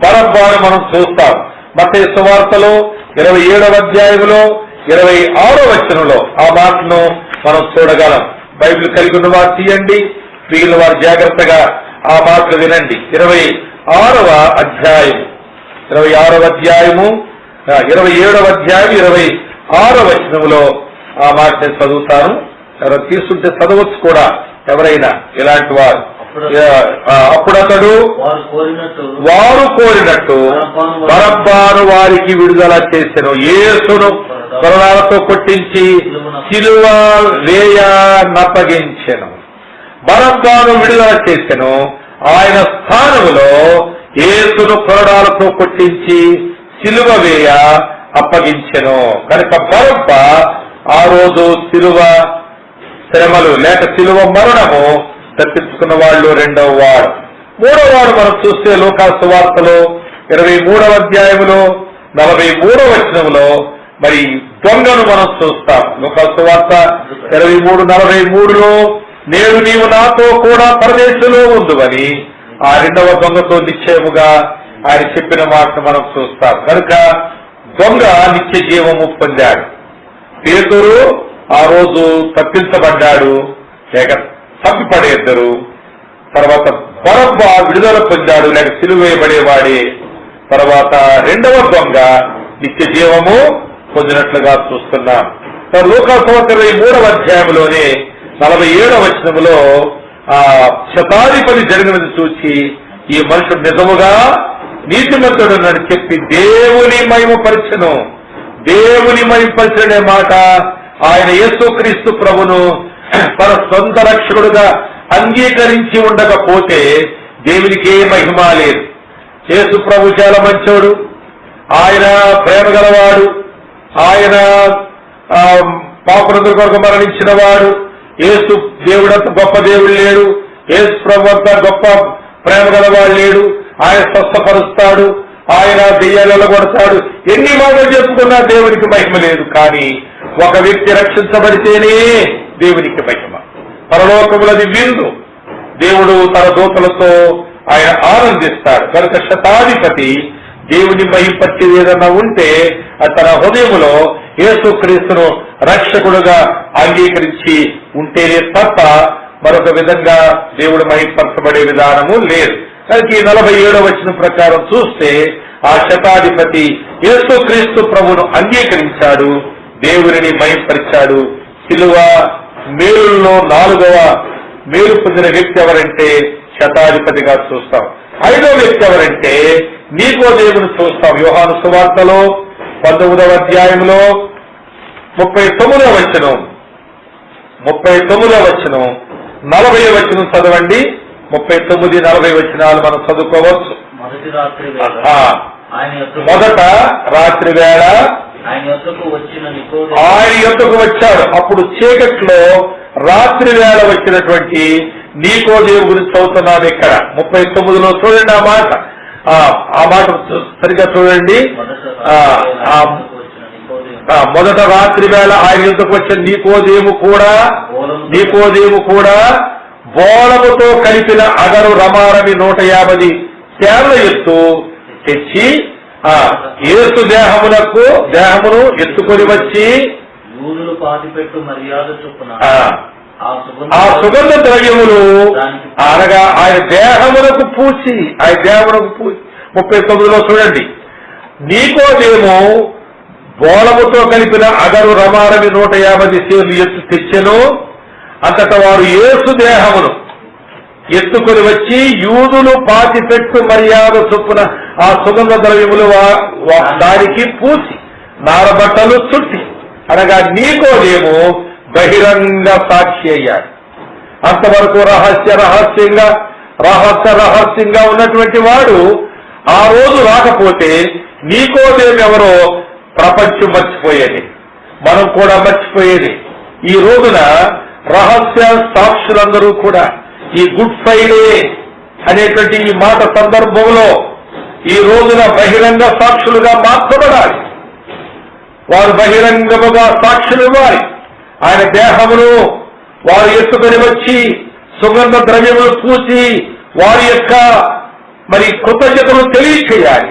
బరబ్బను మనం చూస్తాం. మత్తయి సువార్తలో 27వ అధ్యాయంలో 26వ వచనంలో ఆ మాటను మనం చూడగలం. బైబిల్ కలిగి ఉన్న వారు తీయండి, మిగిలిన వారు జాగ్రత్తగా ఆ మాటలు వినండి. 26వ అధ్యాయం 27వ అధ్యాయము 27వ అధ్యాయం 26వ వచనంలో ఆ మాటని చదువుతాను. ఎవరు తీసుకుంటే చదవచ్చు కూడా ఎవరైనా ఇలాంటి వారు. అప్పుడతడు వారు కోరినట్టు బరబ్బను వారికి విడుదల చేసెను. యేసును కొరడాలతో కొట్టించి సిలువ వేయనప్పగించెను. బరబ్బను విడుదల చేసెను. ఆయన స్థానములో యేసును కొరడాలతో కొట్టించి సిలువ వేయ అప్పగించెను. కనుక బరబ్బ ఆ రోజు సిలువ శ్రమలు లేక సిలువ మరణము తప్పించుకున్న వాళ్ళు రెండవ వాడు. మూడవ వాడు మనం చూస్తే లూకాసు సువార్తలో 23వ అధ్యాయంలో 43వ వచనంలో మరి దొంగను మనం చూస్తాం. లూకాసు సువార్త 23:43లో నేడు నీవు నాతో కూడా పరదేశంలో ఉందువని ఆ రెండవ దొంగతో నిశ్చయముగా ఆయన చెప్పిన మాటను మనం చూస్తాం. కనుక దొంగ నిత్య జీవము పొందాడు. పేతురు ఆ రోజు తప్పించబడ్డాడు, లేక తప్పిపడేద్దరు. తర్వాత బరబ్బ విడుదల పొందాడు, లేక సిలువ వేయబడేవాడే. తర్వాత రెండవ దొంగ నిత్య జీవము పొందినట్లుగా చూస్తున్నాం. లూకాసు సువార్త 23వ అధ్యాయంలోనే 47వ వచనంలో ఆ శతాధిపతి జరిగినది చూచి ఈ మనుషుడు నిజముగా నీతిమంతుడని చెప్పి దేవుని మహిమపరచెను. దేవుని మహిమపరచనే మాట ఆయన యేసుక్రీస్తు ప్రభును తన సొంత రక్షకుడుగా అంగీకరించి ఉండకపోతే దేవునికే మహిమ లేదు. యేసు ప్రభు చాలా మంచోడు, ఆయన ప్రేమ గలవాడు, ఆయన పాపులందరి కొరకు మరణించిన వాడు. యేసు దేవుడంత గొప్ప దేవుడు లేడు, యేసు ప్రభు అంత గొప్ప ప్రేమ గలవాడు లేడు. ఆయన స్వస్థపరుస్తాడు, ఆయన దెయ్యాలలో కొడతాడు, ఎన్ని మాటలు చెప్పుకున్నా దేవునికి మహిమ లేదు. కానీ ఒక వ్యక్తి రక్షించబడితేనే దేవునికి మహిమ. పరలోకములది విందు, దేవుడు తన దూతలతో ఆయన ఆనందిస్తాడు. కనుక శతాధిపతి దేవుని మహిమపరిచేది ఏదన్నా ఉంటే తన హృదయములో యేసుక్రీస్తును రక్షకుడుగా అంగీకరించి ఉంటేనే తప్ప మరొక విధంగా దేవుడు మహిమపరచబడే విధానము లేదు. కనుక ఈ 47వ వచనం ప్రకారం చూస్తే ఆ శతాధిపతి యేసుక్రీస్తు ప్రభువును అంగీకరించాడు, దేవుని మహిమపరిచాడు. శిలువ మేలుల్లో 4వ మేలు పొందిన వ్యక్తి ఎవరంటే శతాధిపతిగా చూస్తాం. 5వ వ్యక్తి ఎవరంటే నికోదేమును చూస్తాం. యోహాను సువార్తలో 19వ అధ్యాయంలో 39వ వచనం 40వ వచనం చదవండి. 39, 40 వచనాలు మనం చదువుకోవచ్చు. మొదట రాత్రి వేళ ఆయన యొద్దకు వచ్చాడు. అప్పుడు చీకట్లో రాత్రి వేళ వచ్చినటువంటి నికోదేము గురించి చదువుతున్నాం ఇక్కడ 39లో. చూడండి ఆ మాట సరిగ్గా చూడండి. మొదట రాత్రి వేళ ఆయన యొద్దకు వచ్చిన నికోదేము కూడా బోళముతో కలిపిన అగరు రమారమి 150 సేర్ల ఎత్తు తెచ్చి యేసు దేహమును ఎత్తుకొని వచ్చి ఆ సుగంధ ద్రవ్యములు అనగా ఆయన దేహమునకు పూచి 39లో చూడండి. నికోదేము బోళముతో కలిపిన అగరు రమారమి 150 సేర్లు ఎత్తు తెచ్చెను. అంతటా వారు యేసు దేహమును ఎత్తుకొని వచ్చి యూదులు పాతిపెట్టు మర్యాద చొప్పున ఆ సుగంధ ద్రవ్యములు దానికి పూసి నారబట్టలు చుట్టి, అనగా నికోదేము బహిరంగ సాక్షి అయ్యాడు. అంతవరకు రహస్యంగా ఉన్నటువంటి వాడు ఆ రోజు రాకపోతే నికోదేము ఎవరో ప్రపంచం మర్చిపోయేది, మనం కూడా మర్చిపోయేది. ఈ రోజున రహస్య సాక్షులందరూ కూడా ఈ గుడ్ ఫ్రైడే అనేటువంటి ఈ మాట సందర్భంలో ఈ రోజున బహిరంగ సాక్షులుగా మార్చబడాలి. వారు బహిరంగముగా సాక్షులు ఇవ్వాలి. ఆయన దేహమును వారు ఎత్తుకొని వచ్చి సుగంధ ద్రవ్యములు పూసి వారి యొక్క కృతజ్ఞతను తెలియచేయాలి,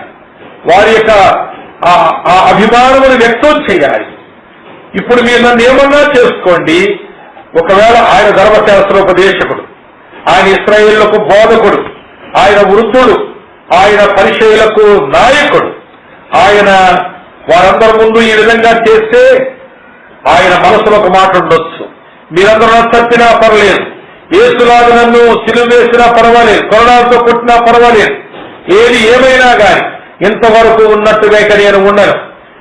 వారి యొక్క ఆ అభిమానమును వ్యక్తం చేయాలి. ఇప్పుడు మీరు నన్ను ఏమన్నా చేసుకోండి, ఒకవేళ ఆయన ధర్మశాస్త్రోపదేశకుడు, ఆయన ఇశ్రాయేలులకు బోధకుడు, ఆయన వృద్ధుడు, ఆయన పరిచయులకు నాయకుడు, ఆయన వారందరి ముందు ఈ విధంగా చేస్తే ఆయన మనసులో ఒక మాట ఉండొచ్చు, మీరందరూ నన్ను తప్పినా పర్వాలేదు, యేసులాగా నన్ను సిలువ వేసినా పర్వాలేదు, కొరడాలతో కొట్టినా పర్వాలేదు, ఏది ఏమైనా కానీ ఇంతవరకు ఉన్నట్టుగా ఇక నేను ఉండను,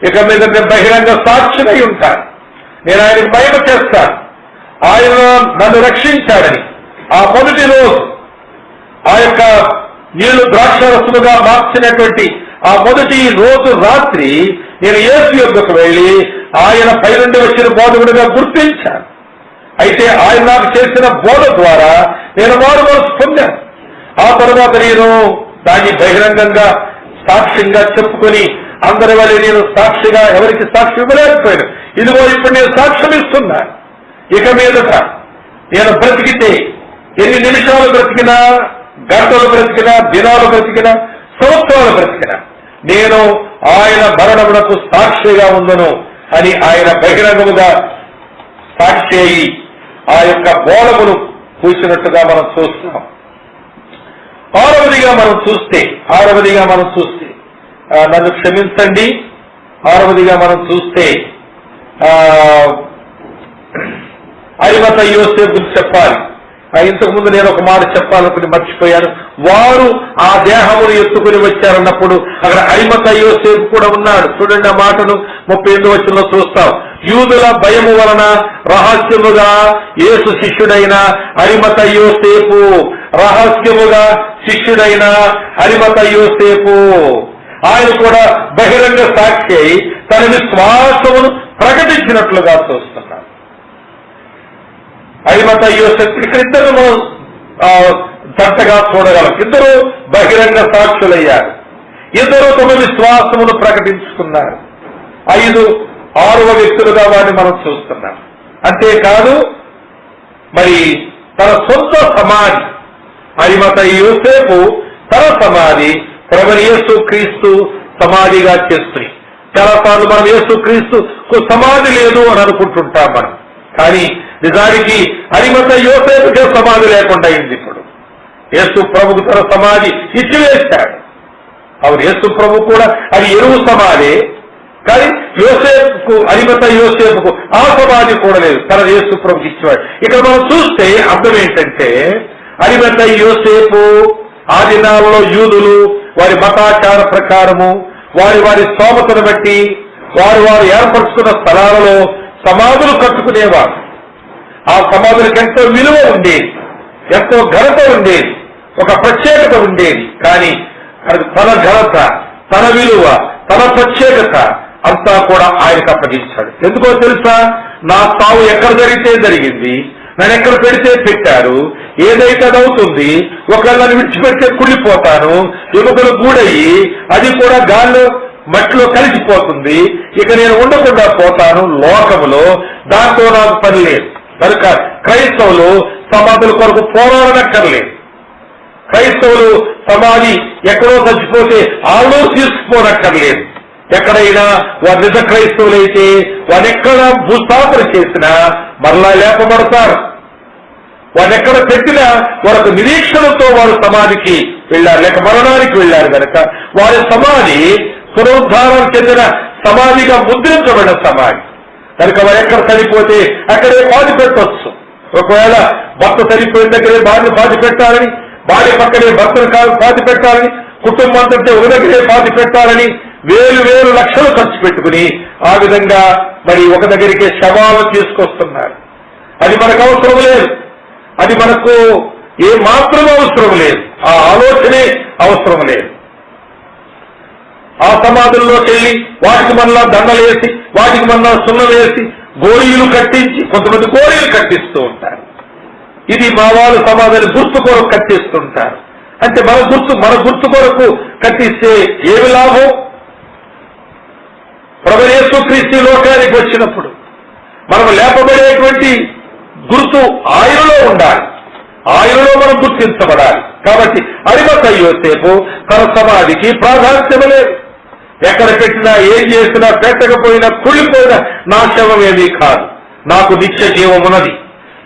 ఇక మీద నేను బహిరంగ సాక్షినై ఉంటాను, నేను ఆయనకు మహిమ చేస్తాను, ఆయన నన్ను రక్షించాడని ఆ మొదటి రోజు ఆ యొక్క నీళ్లు ద్రాక్షరసముగా మార్చినటువంటి ఆ మొదటి రోజు రాత్రి నేను యేసు యొద్దకు వెళ్లి ఆయన పైనుండి వచ్చిన బోధకుడిగా గుర్తించాను. అయితే ఆయన నాకు చేసిన బోధ ద్వారా నేను మారుమనసు పొందాను. ఆ తర్వాత నేను దాన్ని బహిరంగంగా సాక్ష్యంగా చెప్పుకొని అందరి వల్ల నేను సాక్షిగా ఎవరికి సాక్షి ఇవ్వలేకపోయాను. ఇదిగో ఇప్పుడు నేను సాక్ష్యం ఇస్తున్నాను. ఇక మీదట నేను బ్రతికితే ఎన్ని నిమిషాలు బ్రతికినా, గంటలు బ్రతికినా, దినాలు బ్రతికినా, సంవత్సరాలు బ్రతికినా నేను ఆయన మరణమునకు సాక్షిగా ఉందను అని ఆయన బహిరంగముగా సాక్షి అయి ఆ యొక్క బోళమును పూసినట్టుగా మనం చూస్తాం. ఆరవదిగా మనం చూస్తే నన్ను క్షమించండి, ఆరవదిగా మనం చూస్తే అరిమత యోసేపు గురించి చెప్పాలి. ఇంతకుముందు నేను ఒక మాట చెప్పాలనుకుని మర్చిపోయాను. వారు ఆ దేహమును ఎత్తుకుని వచ్చారన్నప్పుడు అక్కడ అరిమత యోసేపు కూడా ఉన్నాడు. చూడండి ఆ మాటను 38వ వచనంలో చూస్తాం. యూదుల భయము వలన రహస్యముగా యేసు శిష్యుడైన అరిమత యోసేపు, రహస్యముగా శిష్యుడైన అరిమత యోసేపు ఆయన కూడా బహిరంగ సాక్షి అయి తన విశ్వాసమును ప్రకటించినట్లుగా చూస్తున్నాడు. అరిమత యోసేపు ఇక్కడ ఇద్దరు మనం జంటగా చూడగలం. ఇద్దరు బహిరంగ సాక్షులయ్యారు. ఇద్దరు తమ విశ్వాసమును ప్రకటించుకున్నారు. 5, 6వ వ్యక్తులుగా వారిని మనం చూస్తున్నాం. అంతేకాదు మరి తన సొంత సమాధి అరిమతయి యోసేపు తన సమాధి ప్రభువైన యేసుక్రీస్తు సమాధిగా చేసుకుని, చాలాసార్లు మనం యేసుక్రీస్తుకు సమాధి లేదు అని అనుకుంటుంటాం మనం. కానీ నిజానికి అరిమతయి యోసేపుకే సమాధి లేకుండా అయింది. ఇప్పుడు యేసు ప్రభుకు తన సమాధి ఇచ్చివేశాడు. అవును, యేసు ప్రభు కూడా అది ఎరువు సమాధి. కానీ యోసేపుకు, అరిమతయి యోసేపుకు ఆ సమాధి కూడా లేదు, తన యేసు ప్రభుకి ఇచ్చేవాడు. ఇక్కడ మనం చూస్తే అర్థం ఏంటంటే, అరిమతయి యోసేపు ఆ దినాల్లో యూదులు వారి మతాచార ప్రకారము వారి స్తోమతను బట్టి వారు ఏర్పరుచుకున్న స్థలాలలో సమాధులు కట్టుకునేవారు. ఆ సమాధులకు ఎంతో విలువ ఉండేది, ఎంతో ఘనత ఉండేది, ఒక ప్రత్యేకత ఉండేది. కానీ తన ఘనత, తన విలువ, తన ప్రత్యేకత అంతా కూడా ఆయనకు అప్పగించాడు. ఎందుకో తెలుసా? నా సావు ఎక్కడ జరిగితే జరిగింది, నన్ను ఎక్కడ పెడితే పెట్టారు, ఏదైతే అది అవుతుంది. ఒకవేళ నన్ను విడిచిపెడితే కుళ్ళిపోతాను, ఎముకలు గూడయ్యి అది కూడా గాల్లో మట్టిలో కలిసిపోతుంది. ఇక నేను ఉండకుండా పోతాను లోకములో, దాంతో నాకు పని లేదు. కనుక క్రైస్తవులు సమాధుల కొరకు పోరాడనక్కర్లేదు. క్రైస్తవులు సమాధి ఎక్కడో చచ్చిపోతే ఆలో తీసుకుపోనక్కర్లేదు. ఎక్కడైనా వారు నిజ క్రైస్తవులైతే వారెక్కడ భూస్థాపన చేసినా మరలా లేపబడతారు. వారెక్కడ పెట్టినా వారికి నిరీక్షణతో వారు సమాధికి వెళ్లారు, లేక మరణానికి వెళ్లారు. కనుక వారి సమాధి పునరుద్ధారం చెందిన సమాధిగా ముద్రించబడిన సమాధి. కనుక వారు ఎక్కడ చనిపోతే అక్కడే పాతి పెట్టవచ్చు. ఒకవేళ భర్త చనిపోయిన దగ్గరే భార్య పాతి పెట్టాలని, భార్య పక్కనే భర్తను పాతి పెట్టాలని, కుటుంబం అంతా ఒక దగ్గరే పాతి పెట్టాలని వేలు లక్షలు ఖర్చు పెట్టుకుని ఆ విధంగా మరి ఒక దగ్గరికి శవాలు తీసుకొస్తున్నారు. అది మనకు అవసరం లేదు, అది మనకు ఏ మాత్రం అవసరం లేదు, ఆ ఆలోచనే అవసరం లేదు. ఆ సమాధుల్లోకి వెళ్ళి వాటికి మళ్ళా దండలేసి, వాటికి మళ్ళా సున్నలేసి, గోరీలు కట్టించి, కొంతమంది గోరీలు కట్టిస్తూ ఉంటారు. ఇది మా వాళ్ళు సమాధిని గుర్తు కొరకు కట్టిస్తుంటారు. అంటే మన గుర్తు కొరకు కట్టిస్తే ఏమి లాభం? ప్రభువైన యేసుక్రీస్తు లోకానికి వచ్చినప్పుడు మనం లేపబడేటువంటి గుర్తు ఆయనలో ఉండాలి, ఆయనలో మనం గుర్తించబడాలి. కాబట్టి అరిమతయి యోసేపు తన సమాధికి ప్రాధాన్యత లేదు. ఎక్కడ పెట్టినా, ఏం చేసినా, పెట్టకపోయినా, కుళ్ళిపోయినా నా శవం ఏమీ కాదు, నాకు నిత్య జీవమున్నది.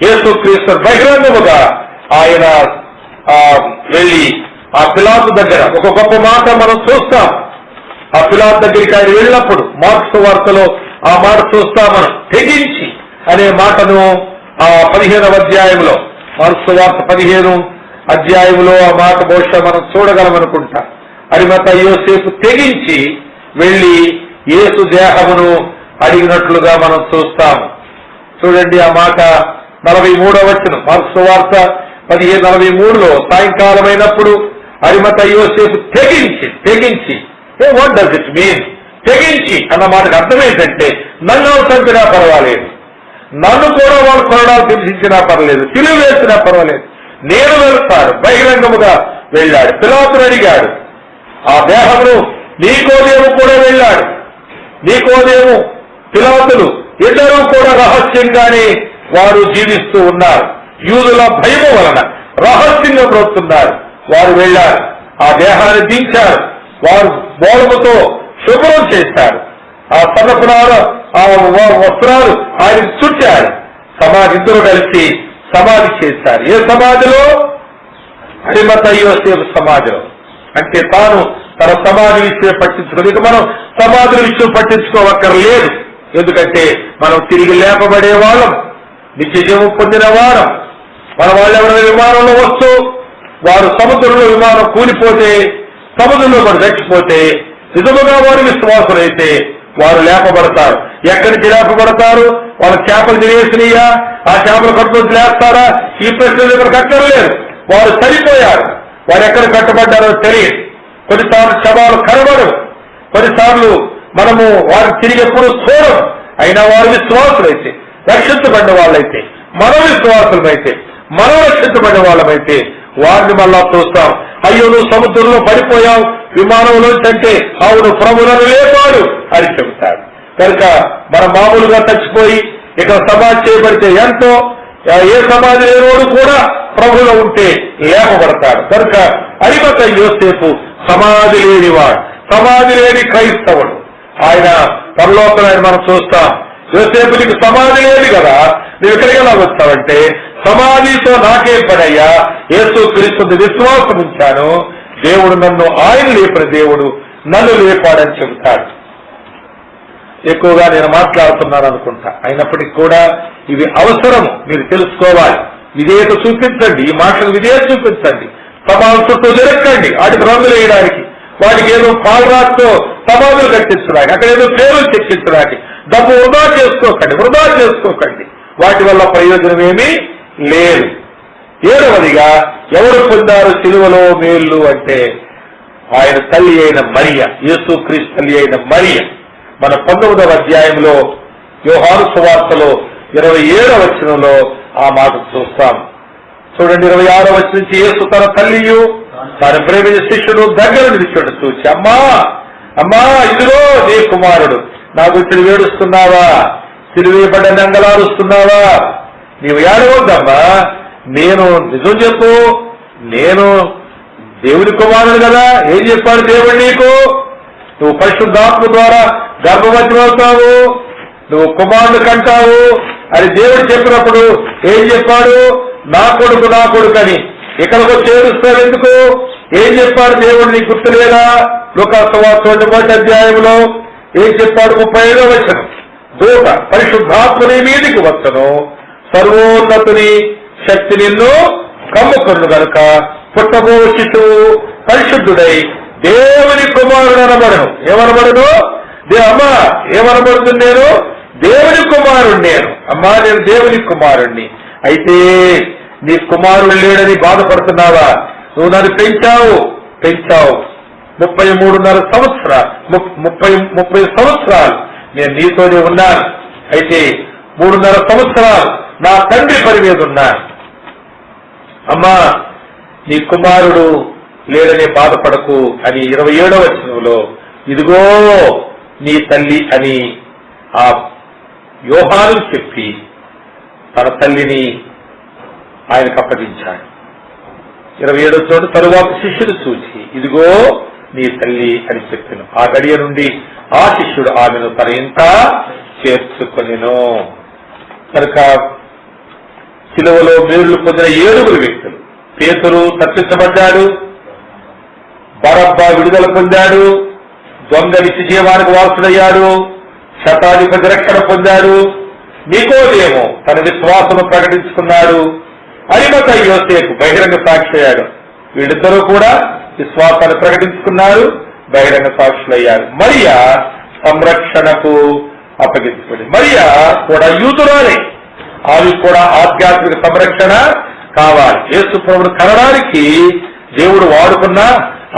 యేసుక్రీస్తు బహిరంగముగా ఆయన వెళ్లి ఆ పిలాతు దగ్గర ఒక గొప్ప మాట మనం చూస్తాం. ఆ పిలాతు దగ్గరికి ఆయన వెళ్ళినప్పుడు మార్క్స్ వార్తలో ఆ మాట చూస్తాం మనం. తెగించి అనే మాటను ఆ 15వ అధ్యాయంలో, మార్క్స్ వార్త 15 అధ్యాయంలో ఆ మాట బహుశా మనం చూడగలమనుకుంటా. అరిమతయి యోసేపు తెగించి వెళ్లి యేసు దేహమును అడిగినట్లుగా మనం చూస్తాము. చూడండి ఆ మాట 43వ వచనం, మార్క్స్ వార్త 15:43లో సాయంకాలమైనప్పుడు అరిమతయి యోసేపు తెగించి వాట్ డస్ ఇట్ మీన్? తెగించి అన్న మాటకు అర్థం ఏంటంటే, నన్ను చంపినా పర్వాలేదు, నన్ను కూడా వాళ్ళు కొరడాలు హింసించినా పర్వాలేదు, సిలువ వేసినా పర్వాలేదు, నేను వెళ్తాను. బహిరంగముగా వెళ్ళాడు. పిలాతును అడిగాడు. ఆ దేహమును నీకోదేము కూడా వెళ్ళాడు. నీకోదేము, పిలాతులు ఇద్దరూ కూడా రహస్యంగానే వారు జీవిస్తూ ఉన్నారు. యూదుల భయము వలన రహస్యంగా బ్రతుకున్నారు. వారు వెళ్ళారు, ఆ దేహాన్ని దించారు, వారు బోళముతో శుభ్రం చేశారు, ఆ సన్నపునార ఆ వస్త్రాలు ఆయన చుట్టారు. సమాధి ఇద్దరు కలిసి సమాధి చేశారు. ఏ సమాధిలో? అరిమతయి యోసేపు సమాధిలో. అంటే తాను తన సమాధి విషయం పట్టించుకోదు. ఇక మనం సమాధుల విషయం పట్టించుకోవక్కర్లేదు. ఎందుకంటే మనం తిరిగి లేపబడే వాళ్ళం, నిత్య జీవం పొందిన వారం. మన వాళ్ళు ఎవరైనా విమానంలో వస్తూ వారు సముద్రంలో విమానం కూలిపోతే, సముద్రంలో వారు చచ్చిపోతే, నిజముగా వారు విశ్వాసులైతే వారు లేపబడతారు. ఎక్కడి నుంచి లేపబడతారు? వాళ్ళ చేపలు తినేసినయ్యా, ఆ చేపలు కట్టుకొని లేస్తారా? ఈ ప్రశ్నలు ఇక్కడ కట్టలేదు. వారు చనిపోయారు. వారు ఎక్కడ కట్టబడ్డారో తెలియదు. కొన్నిసార్లు శవాలు కనబడవు, కొన్నిసార్లు మనము వారిని తిరిగి ఎప్పుడు చూడం. అయినా వారు విశ్వాసులైతే, రక్షించబడిన వాళ్ళైతే, మనం విశ్వాసులమైతే, మనం రక్షించబడిన వాళ్ళమైతే వారిని మళ్ళా చూస్తాం. అయ్యో నువ్వు సముద్రంలో పడిపోయావు, విమానంలోంచి అంటే అవును ప్రభువులను లేపాడు అని చెబుతాడు. కనుక మన మామూలుగా చచ్చిపోయి ఇక్కడ సమాధి చేయబడితే ఎంతో, ఏ సమాధి లేనివాడు కూడా ప్రభువులో ఉంటే లేపబడతాడు. కనుక అరిమత యోసేపు సమాధి లేనివాడు, సమాధి లేని క్రైస్తవుడు. ఆయన పరలోకం ఆయన మనం చూస్తాం. యోసేపు నీకు సమాధి లేదు కదా, నువ్వు ఎక్కడికి ఎలా వచ్చావంటే సమాధితో నాకేం పడయ్యా, యేసు క్రీస్తు విశ్వాసం ఉంచాను, దేవుడు నన్ను, ఆయన లేపిన దేవుడు నన్ను లేపాడని చెబుతాడు. ఎక్కువగా నేను మాట్లాడుతున్నాను అనుకుంటా, అయినప్పటికీ కూడా ఇవి అవసరం, మీరు తెలుసుకోవాలి. విధేయత చూపించండి, ఈ మాటలకు విధేయత చూపించండి. సమాధుల చుట్టూ తిరగండి, వాటికి రంగులు వేయడానికి, వాటికి ఏదో పాలరాతో సమాధులు కట్టించడానికి, అక్కడ ఏదో పేర్లు చెక్కించడానికి డబ్బు వృధా చేసుకోకండి. వాటి వల్ల ప్రయోజనం ఏమీ లేదు. 7వదిగా ఎవరు పొందారు సిలువలో మేలు అంటే ఆయన తల్లి అయిన మరియ, యేసుక్రీస్తు తల్లి అయిన మరియ. మన 19వ అధ్యాయంలో యోహాను సువార్తలో 27వ వచనంలో ఆ మాట చూస్తాం. చూడండి, 26వ వచనం నుంచి యేసు తన తల్లియు తన ప్రేమించిన శిష్యుడు దగ్గర నిలిచాడు చూచి, అమ్మా ఇదిగో నీ కుమారుడు. నా గురించి వేడుస్తున్నావా, సిలువేయబడ్డ నంగలారుస్తున్నావా? నీవు ఏడవద్దమ్మా, నేను నిజం చెప్పు, నేను దేవుని కుమారుడు కదా. ఏం చెప్పాడు దేవుడు నీకు? నువ్వు పరిశుద్ధాత్మ ద్వారా గర్భవతి అవుతావు, నువ్వు కుమారుడు కంటావు అని దేవుడు చెప్పినప్పుడు ఏం చెప్పాడు? నా కొడుకు అని. ఇక్కడికి చేరుస్తాడు ఎందుకు? ఏం చెప్పాడు దేవుడు, నీకు గుర్తులేదా? లూకాసు సువార్త 1వ అధ్యాయంలో ఏం చెప్పాడు? 35వ వచనం, దూత పరిశుద్ధాత్మని మీదికి వచ్చను, సర్వోన్నతుని శక్తి నిన్ను కమ్ముకొను గనుక పుట్టబో శిశువు పరిశుద్ధుడై దేవుని కుమారుడు అనబడను. ఏమనబడను? అమ్మా ఏమనబడుతుంది? నేను దేవుని కుమారుడు. అమ్మా నేను దేవుని కుమారుణ్ణి. అయితే నీ కుమారుడు లేడని బాధపడుతున్నావా? నువ్వు నన్ను పెంచావు 33.5 సంవత్సరాలు నేను నీతోనే ఉన్నాను. అయితే 3.5 సంవత్సరాలు నా తండ్రి పని మీద ఉన్నాను. అమ్మా నీ కుమారుడు లేడనే బాధపడకు అని 27వ వచనంలో ఇదిగో నీ తల్లి అని ఆ యోహాను చెప్పి తన తల్లిని ఆయనకు అప్పగించాడు. 27వ చోటు తరువాత శిష్యుడు చూచి ఇదిగో నీ తల్లి అని చెప్పాను. ఆ గడియ నుండి ఆ శిష్యుడు ఆమెను తన ఇంట చేర్చుకొనెను. కనుక సిలువలో మేలులు పొందిన 7 వ్యక్తులు. పేతురు తప్పించబడ్డాడు, బరబ్బా విడుదల పొందాడు, దొంగ నిత్య జీవానికి వారసుడయ్యాడు, శతాధిపతి రక్షణ పొందాడు, నికోదేము తన విశ్వాసము ప్రకటించుకున్నాడు, అరిమత యోసేపు బహిరంగ సాక్షి అయ్యాడు. వీళ్ళిద్దరూ కూడా విశ్వాసాన్ని ప్రకటించుకున్నారు, బహిరంగ సాక్షులయ్యారు. మరియా సంరక్షణకు అప్పగించుకుంది. మరియా కూడా యూదురాలే, ఆమె కూడా ఆధ్యాత్మిక సంరక్షణ కావాలి. యేసు ప్రభువును కనడానికి దేవుడు వాడుకున్న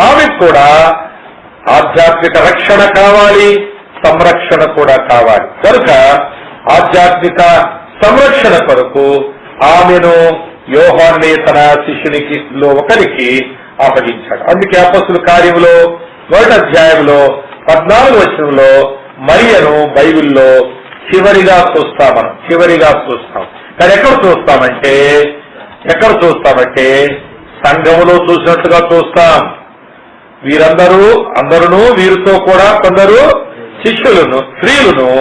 ఆమెకు కూడా ఆధ్యాత్మిక రక్షణ కావాలి, సంరక్షణ కూడా కావాలి. కనుక ఆధ్యాత్మిక సంరక్షణ కొరకు ఆమెను యోహాన్ని తన శిష్యునికి ఒకరికి అప్పగించాడు. అందుకే అపొస్తలుల కార్యములో 1వ అధ్యాయంలో 14వ వచనంలో మరియను బైబిల్లో చివరిగా చూస్తాం. కానీ ఎక్కడ చూస్తామంటే సంఘములో చూసినట్టుగా చూస్తాం. అందరూ వీరితో కూడా కొందరు శిష్యులను, స్త్రీలను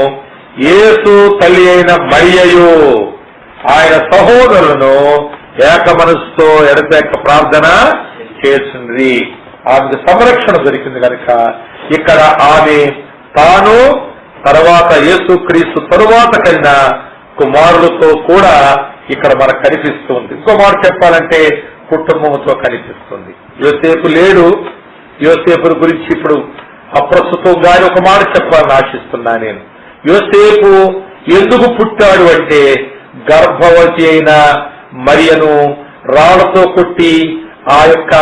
యేసు తల్లి అయిన మరియయు ఆయన సహోదరులను ఏక మనసుతో ఎడతెక్క ప్రార్థన చేసింది. ఆమెకు సంరక్షణ దొరికింది కనుక ఇక్కడ ఆమె తాను తర్వాత యేసుక్రీస్తు తరువాత కలిగిన కుమారులతో కూడా ఇక్కడ మనకు కనిపిస్తుంది. ఇంకో మాట చెప్పాలంటే కుటుంబంతో కనిపిస్తుంది. యోసేపు లేడు. యోసేపు గురించి ఇప్పుడు అప్రస్తుతంగానే ఒక మాట చెప్పాలని ఆశిస్తున్నా నేను. యోసేపు ఎందుకు పుట్టాడు అంటే గర్భవతి అయిన మరియను రాళ్లతో కొట్టి ఆ యొక్క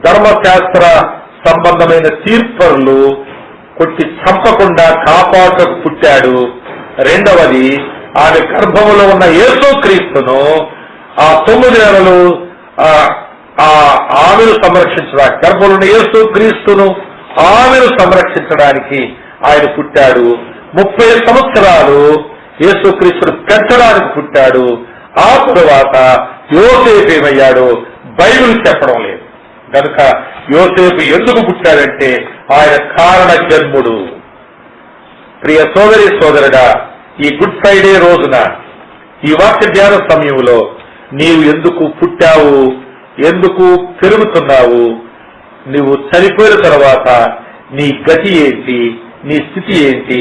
ధర్మశాస్త్ర సంబంధమైన తీర్పరులు కొట్టి చంపకుండా కాపాడకు పుట్టాడు. రెండవది ఆమె గర్భములో ఉన్న యేసుక్రీస్తును ఆ 9 నెలలు ఆమెను సంరక్షించడానికి, గర్భంలో యేసు క్రీస్తును ఆమెను సంరక్షించడానికి ఆయన పుట్టాడు. 30 సంవత్సరాలు యేసు క్రీస్తును పెంచడానికి పుట్టాడు. ఆ తరువాత యోసేపు ఏమయ్యాడు బైబిల్ చెప్పడం లేదు. కనుక యోసేపు ఎందుకు పుట్టాడంటే ఆయన కారణ జన్ముడు. ప్రియ సోదరి సోదరుడా, ఈ గుడ్ ఫ్రైడే రోజున ఈ వాక్య ధ్యాన సమయంలో నీవు ఎందుకు పుట్టావు, ఎందుకు పెరుగుతున్నావు, నువ్వు చనిపోయిన తర్వాత నీ గతి ఏంటి, నీ స్థితి ఏంటి,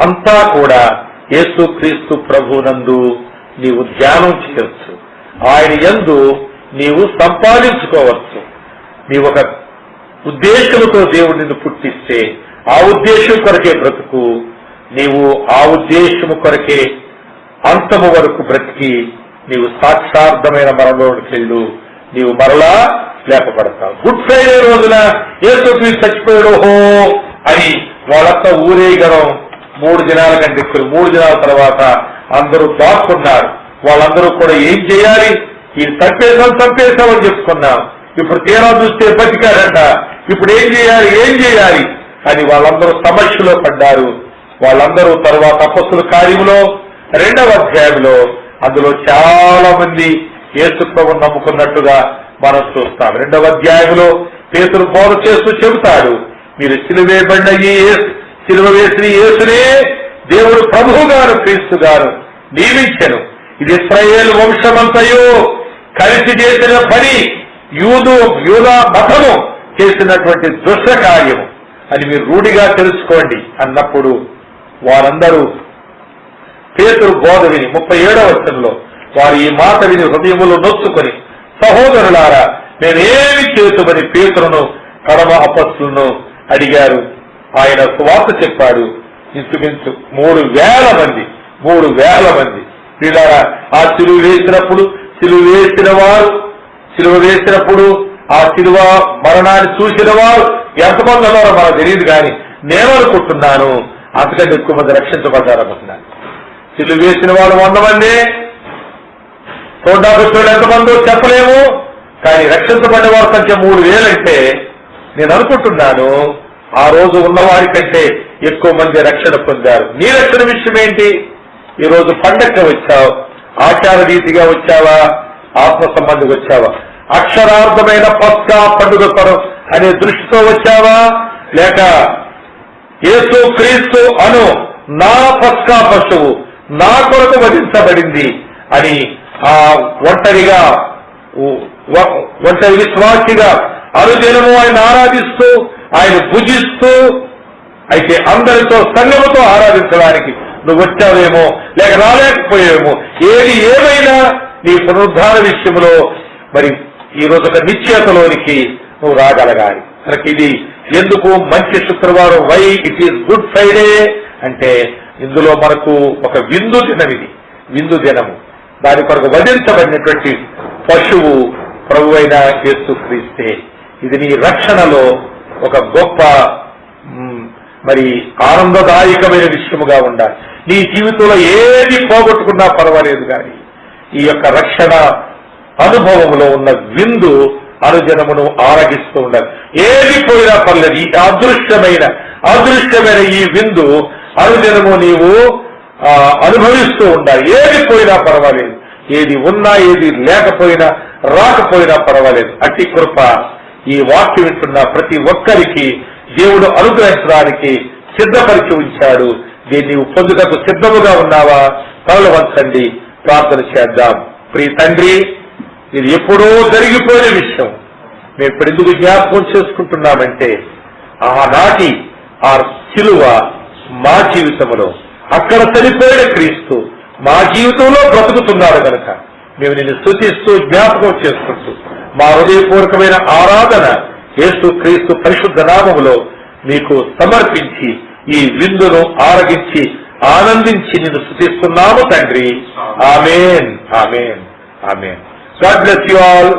అంతా కూడా యేసుక్రీస్తు ప్రభునందు నీవు ధ్యానం చేయవచ్చు. ఆయన యందు నీవు సంపాదించుకోవచ్చు. నీవు ఒక ఉద్దేశంతో దేవుడు నిన్ను పుట్టిస్తే ఆ ఉద్దేశం కొరకే బ్రతుకు. నీవు ఆ ఉద్దేశము కొరకే అంతము వరకు బ్రతికి నీవు సాక్షార్థమైన మరణంలోకి వెళ్ళు, నీవు మరలా లేపబడతావు. గుడ్ ఫ్రైడే రోజున యేసుక్రీస్తు చచ్చిపోయాడు హో అని వాళ్ళంతా ఊరేగడం 3 దినాల కంటే 3 దినాల తర్వాత అందరూ దాక్కున్నారు. వాళ్ళందరూ కూడా ఏం చేయాలి, ఈ చంపేశామని చెప్పుకున్నాం, ఇప్పుడు తీరా చూస్తే బతికారంట, ఇప్పుడు ఏం చేయాలి అని వాళ్ళందరూ సమస్యలో పడ్డారు. వాళ్ళందరూ తర్వాత అపొస్తలుల కార్యములో 2వ అధ్యాయంలో అందులో చాలా మంది యేసు ప్రభువును నమ్ముకున్నట్టుగా మనం చూస్తాం. 2వ అధ్యాయంలో పేతురు బోధ చేస్తూ చెబుతాడు, మీరు సిలువ వేసిన యేసునే దేవుడు ప్రభువు గారు క్రీస్తు గారు నియమించెను. ఇది ఇశ్రాయేలు వంశమంతయు కలిసి చేసిన పని, యూదా మతము చేసినటువంటి దుష్ట కార్యము అని మీరు రూఢిగా తెలుసుకోండి అన్నప్పుడు వారందరూ పేతురు బోధ విని 37వ వచనంలో వారు ఈ మాట విని హృదయములో నొచ్చుకొని, సహోదరులారా మేమేమి చేతుమని పేతురును కడమ అపొస్తలులను అడిగారు. ఆయన సువార్త చెప్పాడు. ఇంచుమించు 3,000 మంది వీళ్ళారా ఆ సిలువ వేసినప్పుడు ఆ సిలువ మరణాన్ని చూసిన వారు ఎంతమంది ఉన్నారో మనకు తెలియదు, కానీ నేను అనుకుంటున్నాను అంతకంటే ఎక్కువ మంది రక్షించబడ్డారనుకుంటున్నాను. సిలువ వేసిన వాళ్ళు 100 మంది, తోడాపుత్రులు ఎంతమందో చెప్పలేము, కానీ రక్షించబడిన వారి సంఖ్య 3,000 అంటే నేను అనుకుంటున్నాను ఆ రోజు ఉన్నవారి కంటే ఎక్కువ మంది రక్షణ పొందారు. నీ రక్షణ విషయం ఏంటి? ఈ రోజు పండగ వచ్చావు, ఆచార రీతిగా వచ్చావా, ఆత్మ సంబంధిగా వచ్చావా, అక్షరార్థమైన పస్కా పండుగ అనే దృష్టితో వచ్చావా, లేక యేసు క్రీస్తు అను నా పస్కా పశువు నా కొరకు వధించబడింది అని ఆ ఒంటరి విశ్వాసిగా అనుదినము ఆయన ఆరాధిస్తూ ఆయన భుజిస్తూ, అయితే అందరితో సంఘముతో ఆరాధించడానికి నువ్వు వచ్చావేమో లేక రాలేకపోయావేమో, ఏమైనా నీ పునరుద్ధార విషయంలో మరి ఈ రోజు ఒక నిశ్చయతలోనికి నువ్వు రాగలగాలి. మనకి ఇది ఎందుకు మంచి శుక్రవారం, why it is Good Friday అంటే ఇందులో మనకు ఒక విందు దినం, ఇది విందు దినము. దాని కొరకు వధించబడినటువంటి పశువు ప్రభు అయిన యేసుక్రీస్తే. ఇది నీ రక్షణలో ఒక గొప్ప మరి ఆనందదాయకమైన విషయముగా ఉండాలి. నీ జీవితంలో ఏది పోగొట్టుకున్నా పర్వాలేదు, కానీ ఈ యొక్క రక్షణ అనుభవంలో ఉన్న విందు అనుజనమును ఆరగిస్తూ ఉండాలి. ఏది పోయినా పర్లేదు, ఈ అదృశ్యమైన ఈ విందు అనుజనము నీవు అనుభవిస్తూ ఉండాలి. ఏది పోయినా పర్వాలేదు, ఏది ఉన్నా ఏది లేకపోయినా రాకపోయినా పర్వాలేదు. అట్టి కృప ఈ వాక్యం వింటున్న ప్రతి ఒక్కరికి దేవుడు అనుగ్రహించడానికి సిద్ధపరిచి ఉంచాడు. దీన్ని నీవు పొందుటకు సిద్ధముగా ఉన్నావా? తలలు వంచండి, ప్రార్థన చేద్దాం. ప్రియ తండ్రి, ఇది ఎప్పుడో జరిగిపోయిన విషయం మేము ఇప్పుడు ఎందుకు జ్ఞాపకం చేసుకుంటున్నామంటే, ఆనాటి ఆ సిలువ మా జీవితంలో అక్కడ చనిపోయిన క్రీస్తు మా జీవితంలో బ్రతుకుతున్నాడు కనుక మేము నిన్ను స్తుతిస్తూ జ్ఞాపకం చేసుకుంటూ మా హృదయపూర్వకమైన ఆరాధన యేసు క్రీస్తు పరిశుద్ధ నామములో మీకు సమర్పించి ఈ విందును ఆరగించి ఆనందించి నిన్ను స్తుతిస్తున్నాము తండ్రి. ఆమేన్, ఆమేన్, ఆమేన్. God bless you all.